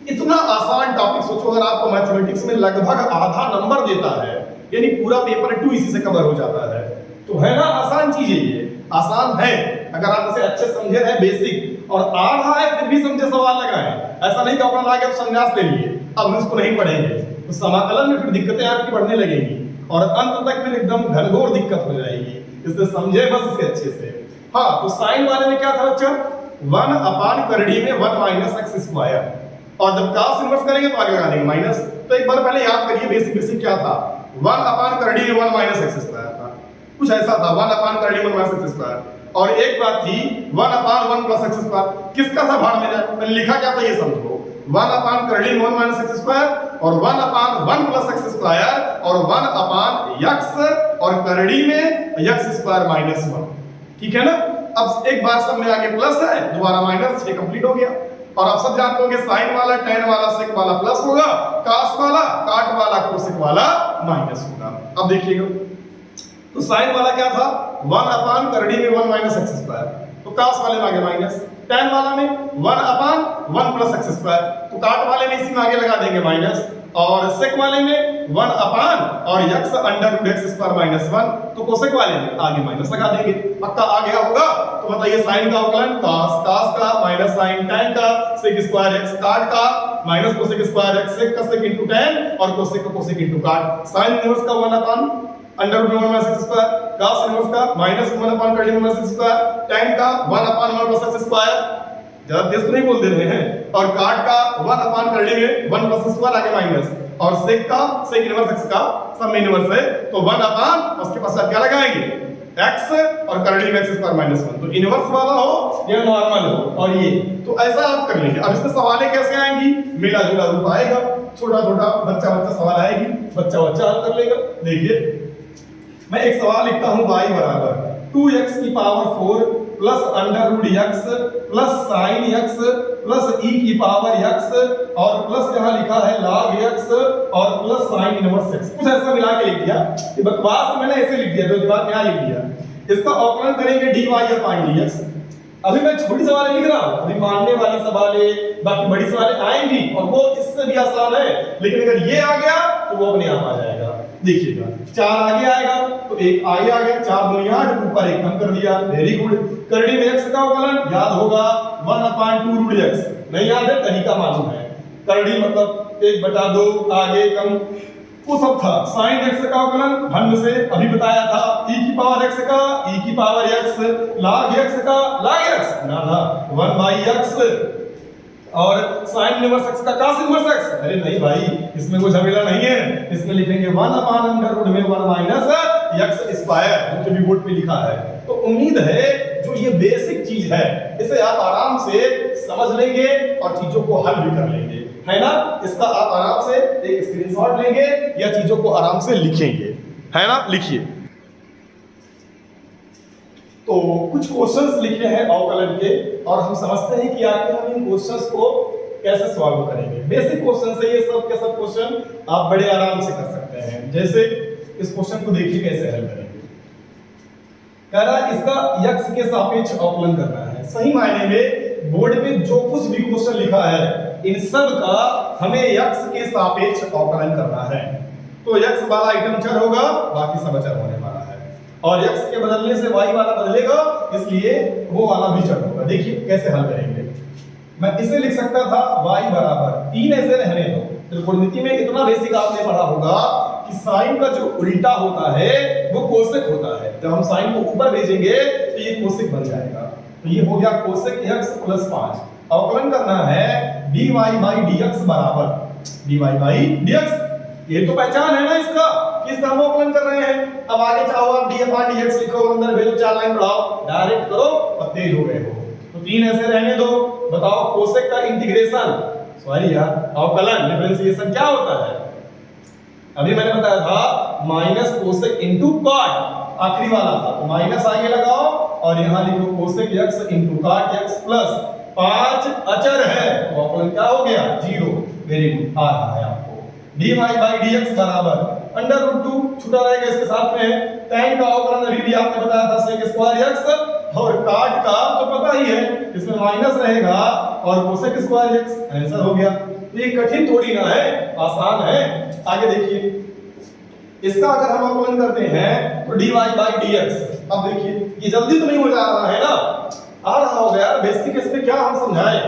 A: इतना आसान टॉपिक सोचो, अगर आपको मैथमेटिक्स में लगभग आधा नंबर देता है, यानी पूरा पेपर 2 इसी से कवर हो जाता है, तो है ना आसान चीज है ये, आसान है अगर आप इसे अच्छे समझे रहे बेसिक, और आ रहा है फिर भी समझे सवाल लगाएं। ऐसा नहीं कि अपना आगे संन्यास ले लिए अब हम इसको नहीं पढ़ेंगे, तो समाकलन में फिर दिक्कतें आपकी बढ़ने लगेंगी और अंत तक फिर एकदम घनघोर दिक्कत हो जाएगी। इसलिए समझे बस इसे अच्छे से। हाँ, तो साइन वाले में क्या था बच्चा, 1/करड़ी में 1 - x स्क्वायर, और जब cos इनवर्स करेंगे तो आगे लगा देंगे माइनस। तो एक बार पहले याद करिए बेसिक क्या था, 1/करड़ी में 1 - x स्क्वायर था, कुछ ऐसा था 1/करड़ी में 1 - x स्क्वायर। और एक बात थी 1/1 + x स्क्वायर, किसका था भाड़ में जाए, मैंने लिखा क्या था ये समझो, 1/करड़ी में 1 - x स्क्वायर और 1/1 + x स्क्वायर और 1/x और करड़ी में x स्क्वायर -1, ठीक है ना। अब एक बार सब में आगे प्लस है, दोबारा माइनस, ये कंप्लीट हो गया। और आप सब जानते होंगे साइन वाला, tan वाला, sec वाला प्लस होगा, cos वाला, cot वाला, cosec वाला माइनस होगा। अब देखिएगा तो साइन वाला क्या था, 1/करड़ी में 1 - x स्क्वायर, तो cos वाले में आगे माइनस, tan वाला में 1/1 + x स्क्वायर, तो cot वाले में इसी में आगे लगा देंगे माइनस, और sec वाले में 1/, और x √x स्क्वायर -1, तो cosec वाले में आगे माइनस लगा देंगे। पक्का आ गया होगा। तो बताइए साइन का अवकलन cos का माइनस sin tan का sec स्क्वायर x, cot का minus cosec square x, sec का sec * tan और cosec का cosec * cot। sin इनवर्स का 1/√1 - x स्क्वायर, cos इनवर्स का -1/करड़ी में 1 x स्क्वायर, tan का 1/1 + x स्क्वायर, ज्यादा तेज तो नहीं बोल दे रहे हैं, और cot का 1/करड़ी में 1 + स्क्वायर आगे माइनस, और sec का sec इनवर्स x का सब में इनवर्स है तो 1/, उसके पास क्या लगाएंगे x और करड़ी में x स्क्वायर -1, तो इनवर्स वाला हो या नॉर्मल हो, और ये तो ऐसा आप कर लीजिए। अब इसमें सवालें कैसे आएंगी, मिला जुला रूप आएगा, छोटा छोटा बच्चा सवाल आएगी, बच्चा हल कर लेगा। देखिए मैं एक सवाल लिखता हूं y = 2x की power 4 plus under root x plus sine x plus e की पावर x और प्लस यहाँ लिखा है log x और प्लस साइन इनवर्स x। कुछ ऐसा मिला के लिख दिया, ये बकवास मैंने ऐसे लिख दिया, जो दिमाग में आ लिख दिया। इसका अवकलन करेंगे dy अपॉन dx। अभी मैं छोटी सवालें लिख रहा हूं, अभी मानने वाली सवालें, बाकी बड़ी सवालें आएंगी और वो इससे भी आसान है, लेकिन अगर ये आ गया तो वो अपने आप आ जाएगा। देखिएगा 4 आगे आएगा तो 1 आगे आ गया, 4 दूनी 8, ऊपर 1 कम कर दिया, वेरी गुड। करड़ी में x का अवकलन याद होगा 1/2 रूट x, नहीं याद है तरीका मालूम है, करड़ी मतलब 1/2 आगे कम वो सब था। साइन x का अवकलन भंग से अभी बताया था, e की पावर x का e की पावर x, log x का log x ना 1/x और साइन इनवर्स x का cos इनवर्स x। अरे नहीं भाई, इसमें कोई झमेला नहीं है, इसमें लिखेंगे 1/√1 में 1 - x स्क्वायर, जो कि भी बोर्ड पे लिखा है। तो उम्मीद है जो ये बेसिक चीज है इसे आप आराम से समझ लेंगे और चीजों को हल भी कर लेंगे, है ना। इसका आप आराम से एक स्क्रीनशॉट लेंगे या चीजों को आराम से लिखेंगे, है ना। लिखिए। तो कुछ क्वेश्चंस लिखे हैं अवकलन के और हम समझते हैं कि आखिर हम इन क्वेश्चंस को कैसे सॉल्व करेंगे। बेसिक क्वेश्चन है ये सब के सब क्वेश्चन, आप बड़े आराम से कर सकते हैं। जैसे इस क्वेश्चन को देखिए कैसे हल करेंगे। कह रहा है इसका x के सापेक्ष अवकलन करना है। सही मायने में बोर्ड पे जो कुछ भी क्वेश्चन लिखा है इन सब का हमें x के सापेक्ष अवकलन करना है। तो x वाला आइटम चर होगा, बाकी सब अचर होने वाला है, और x के बदलने से y वाला बदलेगा, इसलिए वो वाला भी चर होगा। देखिए कैसे हल करेंगे। मैं इसे लिख सकता था y बराबर 3, ऐसे रहने दो। त्रिकोणमिति में इतना बेसिक आपने पढ़ा होगा कि साइन का जो उल्टा होता है वो कोसेक होता है। जब हम साइन को ऊपर भेजेंगे तो ये कोसेक बन जाएगा। तो ये हो गया कोसेक x + 5। अवकलन करना है dy by dx बराबर dy by dx। ये तो पहचान है ना इसका, किस का हम अवकलन कर रहे हैं। अब आगे चाहो आप dy by dx लिखो, अंदर भेजो, 4 लाइन बढ़ाओ, डायरेक्ट करो और तेज हो गए हो। तो 3 ऐसे रहने दो। बताओ कोसेक का इंटीग्रेशन, सॉरी यार, अवकलन डिफरेंशिएशन क्या होता है। अभी मैंने बताया था माइनस कोसेक इनटू कॉट, आखिरी वाला था, तो माइनस आगे लगाओ और यहां लिखो cosec x into cot x plus 5 अचर है, तो अवकलन क्या हो गया 0। वेरी गुड, आ रहा है आपको। dy by dx बराबर √2 छूटा रहेगा, इसके साथ में tan का अवकलन अभी भी आपने बताया था sec स्क्वायर x, और काट का तो पता ही है, इसमें माइनस रहेगा और कोसेक स्क्वायर x, आंसर हो गया। ये कठिन थोड़ी ना है, आसान है। आगे देखिए, इसका अगर हम अवकलन करते हैं तो dy by dx। अब देखिए ये जल्दी तो नहीं हो जा रहा है ना, आ रहा होगा यार, बेसिक इसमें क्या हम समझाएं,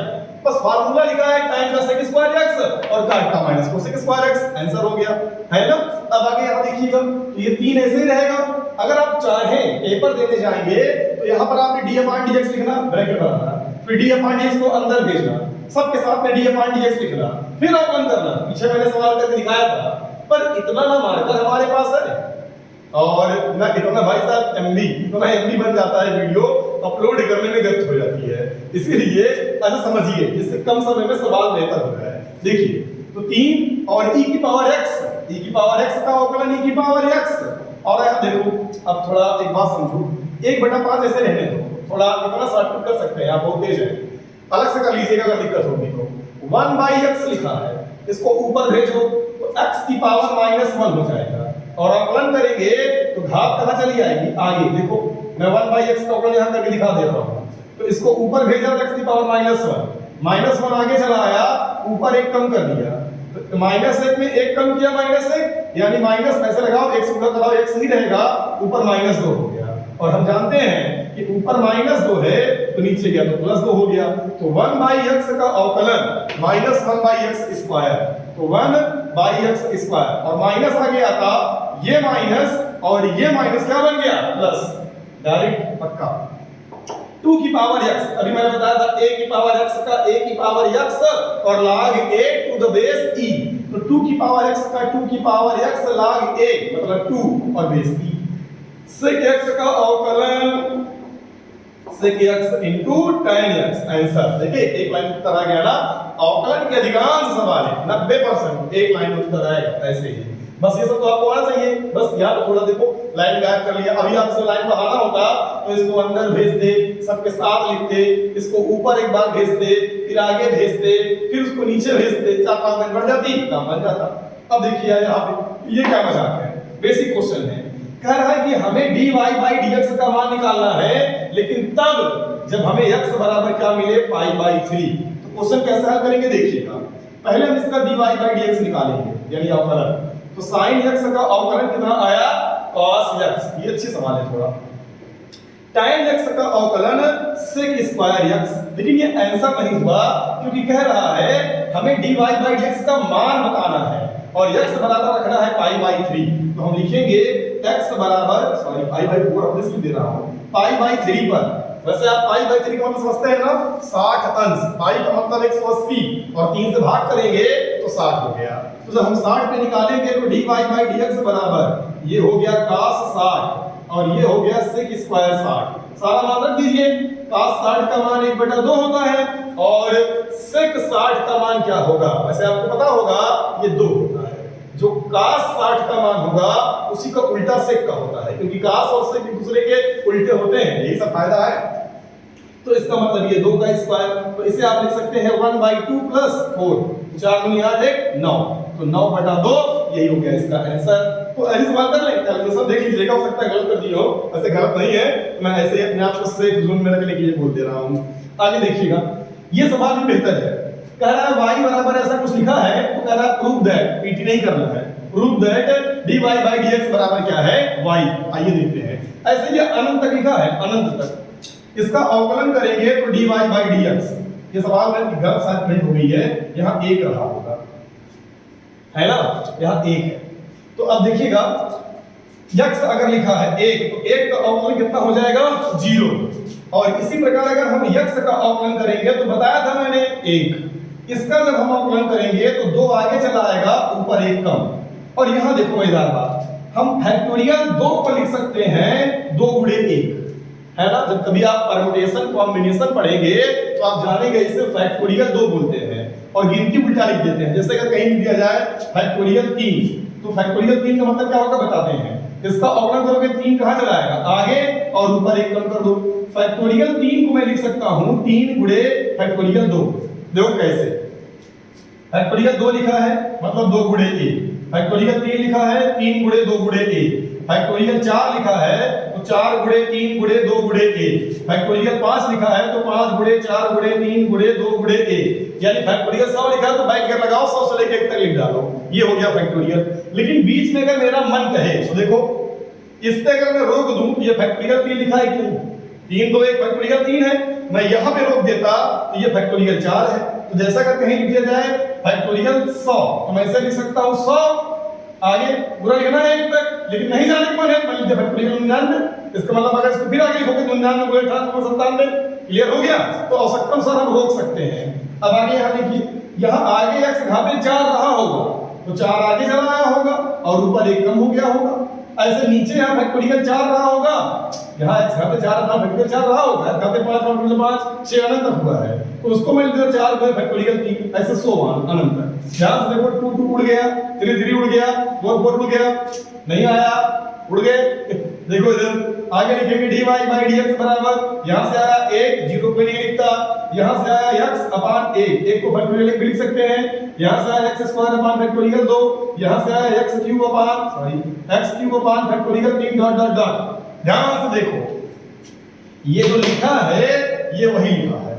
A: बस फार्मूला लिखा है tan का sec स्क्वायर x और काट का minus cosec square x, answer हो गया, है ना। अब आगे यहां देखिएगा, ये 3 ऐसे ही रहेगा। अगर आप चाहें पेपर देने जाएंगे तो यहां पर आपने dy upon dx लिखना, ब्रैकेट बनाना, फिर dy upon dx को अंदर भेजना, सबके साथ में dy upon dx लिखना, फिर अवकलन करना। पीछे मैंने सवाल करके दिखाया था, पर इतना ना मार्कर हमारे पास है और ना इतना भाई साहब एमबी, इतना एमबी बन जाता है वीडियो अपलोड करने में गलत हो जाती है। इसीलिए ऐसा समझिए, जिससे कम समय में सवाल बेहतर हो जाए। देखिए तो 3 और e की पावर x का अवकलन e की पावर x। और यहां देखो, अब थोड़ा एक बात समझो, 1/5 ऐसे रहने दो, थोड़ा इतना शॉर्टकट कर सकते हैं आप, बहुत तेज है, अलग से कर लीजिएगा अगर दिक्कत होगी तो। 1/x लिखा है, इसको ऊपर भेजो तो x की पावर -1 हो जाएगा, और अवकलन करेंगे तो घात कहां चली आएगी, आगे देखो। मैं 1/x का अवकलन यहां करके दिखा दे रहा हूं, तो इसको ऊपर भेजा तो x की पावर -1 आगे चला आया, ऊपर 1 कम कर दिया, तो -1 में 1 कम किया, -1 यानी माइनस ऐसे लगाओ, x गुणा कराओ, x ही रहेगा, ऊपर -2 हो गया। और हम जानते हैं कि ऊपर -2 है तो नीचे गया तो +2 हो गया। तो 1/x का अवकलन -1/x स्क्वायर, तो 1/x स्क्वायर, और माइनस आगे आता, ये माइनस और ये माइनस क्या बन गया, प्लस, डायरेक्ट पक्का। 2 की पावर x, अभी मैंने बताया था a की पावर x का a की पावर x और log a to the base e, तो 2 की पावर x का 2 की पावर x log a मतलब 2 और बेस e। sec x का अवकलन sec x into tan x, answer देखिए एक लाइन उत्तर आ गया ना। अवकलन के अधिकांश सवाल 90% एक लाइन उत्तर आएगा, ऐसे ही बस ये सब तो आपको आना चाहिए। बस यहाँ पे थोड़ा देखो लाइन गायब कर लिया, अभी आपसे लाइन बढ़ाना होता तो इसको अंदर भेज दे, सबके साथ लिख दे, इसको ऊपर एक बार भेज दे, फिर आगे भेज दे, फिर उसको नीचे भेज दे, 4-5 लाइन बढ़ जाती, काम बन जाता। अब देखिए यहाँ पे ये क्या मजाक है, बेसिक क्वेश्चन है, कह रहा है कि हमें dy by dx का मान निकालना है, लेकिन तब जब हमें x बराबर क्या मिले पाई बाई 3। तो क्वेश्चन कैसे हल करेंगे देखिएगा। पहले हम इसका dy by dx निकालेंगे, यानी अवकलन। तो sin x का अवकलन कितना आया, cos x। ये अच्छी सवाल है थोड़ा। tan x का अवकलन sec स्क्वायर x, लेकिन ये आंसर नहीं हुआ क्योंकि कह रहा है हमें dy by dx का मान बताना है और x बराबर रखना है पाई बाई 3। तो हम लिखेंगे x बराबर, sorry pi by 4 obviously they रहा हूं, पाई बाई 3 पर। वैसे आप पाई बाई 3 का मतलब समझते हैं ना, 60 अंश, पाई का मतलब 180 और 3 से भाग करेंगे तो 60 हो गया। तो जब हम 60 पे निकालेंगे तो dy by dx बराबर ये हो गया cos 60 और ये हो गया sec स्क्वायर 60। सारा मान रख दीजिए, cos 60 का मान 1/2 होता है और sec 60 का मान क्या होगा, वैसे आपको पता होगा ये 2 होता है। जो cos 60 का मान होगा उसी का उल्टा sec का होता है, क्योंकि cos और sec एक दूसरे के उल्टे होते हैं, यही सब फायदा है। तो इसका मतलब ये 2 का स्क्वायर, तो इसे आप लिख सकते हैं 1/2 + 4, 4 दूनी 8 1 9, तो 9/2 यही हो गया इसका आंसर। तो ऐसे सवाल कर लें, कैलकुलेशन देख लीजिएगा, हो सकता है गलत कर दिए हो, वैसे गलत नहीं है, मैं ऐसे अपने आप को सेफ जोन में रखने के लिए बोल दे रहा हूं। आगे देखिएगा, ये सवाल भी बेहतर है, कह रहा है y बराबर ऐसा कुछ लिखा है, तो कह रहा है प्रूव दैट, पीटी नहीं करना है, prove that dy by dx बराबर क्या है y। आइए देखते हैं, ऐसे ये अनंत तक लिखा है, अनंत तक, इसका अवकलन करेंगे तो dy by dx। ये सवाल में गलत शायद प्रिंट हो गई है, यहाँ 1 रहा होगा, है ना, यहाँ 1 है। तो अब देखिएगा x अगर लिखा है 1, तो 1 का अवकलन कितना हो जाएगा 0, और इसी प्रकार अगर हम x का अवकलन करेंगे तो बताया था मैंने 1, इसका जब हम अवकलन करेंगे तो 2 आगे चला आएगा, ऊपर 1 कम। और यहां देखो मजेदार बात, हम फैक्टोरियल 2 को लिख सकते हैं 2 गुणे 1, है ना। जब कभी आप परम्यूटेशन कॉम्बिनेशन पढ़ेंगे तो आप जानेंगे इसे फैक्टोरियल 2 बोलते हैं और गिनती उल्टा लिख देते हैं। जैसे अगर कहीं लिख दिया जाए फैक्टोरियल 3, तो फैक्टोरियल 3 का मतलब क्या होगा बताते हैं, इसका अवकलन करोगे 3 कहां चला आएगा, आगे, और ऊपर 1 कम कर दो। फैक्टोरियल 3 को मैं लिख सकता हूं 3 गुणे फैक्टोरियल 2। देखो कैसे, फैक्टोरियल 2 लिखा है मतलब 2 गुणे 1, फैक्टोरियल 3 लिखा है 3 गुणे 2 गुणे 1, फैक्टोरियल 4 लिखा है तो 4 गुणे 3 गुणे 2 गुणे 1, फैक्टोरियल 5 लिखा है तो 5 गुणे 4 गुणे 3 गुणे 2 गुणे 1, यानी फैक्टोरियल 100 लिखा है तो ब्रैकेट लगाओ, 100 से लेकर 1 तक लिख डालो, ये हो गया फैक्टोरियल। लेकिन बीच में अगर मेरा मन कहे तो देखो, इस पे अगर मैं रोक दूं, ये फैक्टोरियल 3 लिखा है क्यों, 3 2 1 फैक्टोरियल 3 है, मैं यहां पे रोक देता तो ये फैक्टोरियल 4 है। तो जैसा अगर कहीं लिख दिया जाए फैक्टोरियल 100, तो मैं इसे लिख सकता हूं 100, आगे पूरा लिखना है 1 तक, लेकिन नहीं जाने के मन है मैं लिख दिया फैक्टोरियल 99। इसका मतलब अगर इसको फिर आगे लिखोगे 99 गुणे 98 97, क्लियर हो गया। तो औसतम सर हम रोक सकते हैं। अब आगे यहां देखिए, यहां आगे x घाते 4 रहा होगा तो 4 आगे चला आया होगा और ऊपर 1 कम हो गया होगा। ऐसे नीचे यहां फैक्टोरियल 4 रहा होगा, यहां x घाते 4 रहा, फैक्टोरियल 4 रहा होगा, घाते 5 और 5 6 अनंत तक हुआ है, तो उसको मैं लिख दिया 4 गुणे फैक्टोरियल 3, ऐसे 100 अनंत तक। ध्यान से देखो 2 2 उड़ गया, 3 3 उड़ गया, 4 4 उड़ गया, नहीं आया, उड़ गए। देखो इधर आगे लिखेंगे dy by dx बराबर, यहां से आया 1, 0 पे नहीं लिखता, यहां से आया x अपान 1, 1 को फैक्टोरियल भी लिख सकते हैं, यहां से आया x स्क्वायर अपान फैक्टोरियल 2, यहां से आया x क्यूब अपान फैक्टोरियल 3 डॉट डॉट डॉट। ध्यान से देखो, ये जो लिखा है ये वही लिखा है,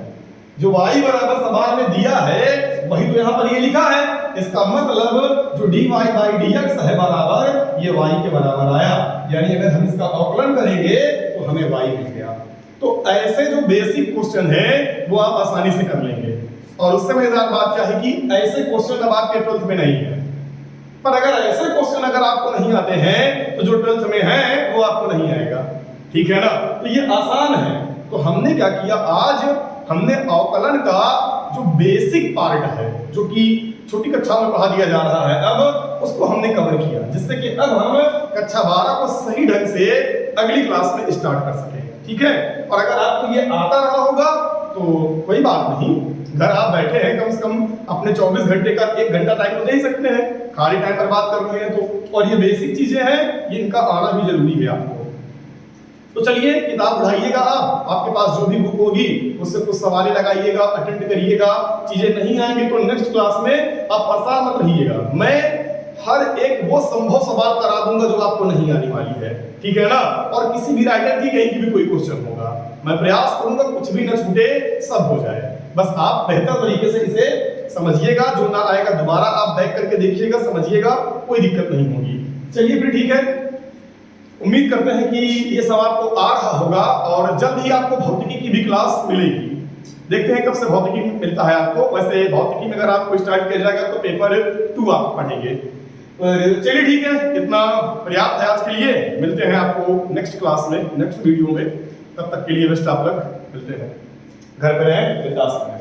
A: जो y बराबर सवाल में दिया है वही तो यहां पर ये लिखा है। इसका मतलब जो dy by dx है बराबर ये y के बराबर आया, यानी अगर हम इसका अवकलन करेंगे तो हमें y मिल गया। तो ऐसे जो बेसिक क्वेश्चन है वो आप आसानी से कर लेंगे। और उससे मजेदार बात क्या है कि ऐसे क्वेश्चन अब आपके 12th में नहीं है, पर अगर ऐसे क्वेश्चन अगर आपको नहीं आते हैं तो जो 12th में है वो आपको नहीं आएगा, ठीक है ना। तो ये आसान है। तो हमने क्या किया, आज हमने अवकलन का जो बेसिक पार्ट है जो कि छोटी कक्षा में पढ़ा दिया जा रहा है, अब उसको हमने कवर किया, जिससे कि अब हम कक्षा 12 को सही ढंग से अगली क्लास में स्टार्ट कर सकें, ठीक है। और अगर आपको ये आता रहा होगा तो कोई बात नहीं, घर आप बैठे हैं, कम से कम अपने 24 घंटे का 1 घंटा टाइम तो दे ही सकते हैं, खाली टाइम पर बात कर रहे हैं तो। और ये बेसिक चीजें हैं, इनका आना भी जरूरी है आपको। तो चलिए किताब उठाइएगा, आप आपके पास जो भी बुक होगी उससे कुछ सवाल लगाइएगा, अटेंड करिएगा। चीजें नहीं आएंगी तो नेक्स्ट क्लास में आप परेशान मत रहिएगा, मैं हर एक वो संभव सवाल करा दूंगा जो आपको नहीं आने वाली है, ठीक है ना। और किसी भी राइटर की कहीं की भी कोई क्वेश्चन होगा, मैं प्रयास करूंगा कुछ भी न छूटे, सब हो जाए। बस आप बेहतर तरीके से इसे समझिएगा, जो ना आएगा दोबारा आप बैक करके देखिएगा, समझिएगा, कोई दिक्कत नहीं होगी। चलिए फिर ठीक है, उम्मीद करते हैं कि ये सवाल को आ रहा होगा और जल्द ही आपको भौतिकी की भी क्लास मिलेगी। देखते हैं कब से भौतिकी मिलता है आपको। वैसे भौतिकी में अगर आपको स्टार्ट किया जाएगा तो पेपर 2 आप पढ़ेंगे। चलिए ठीक है, इतना पर्याप्त है आज के लिए। मिलते हैं आपको नेक्स्ट क्लास में, नेक्स्ट वीडियो में। तब तक के लिए बेस्ट ऑफ लक, मिलते हैं। घर पे रहें, बिंदास रहें।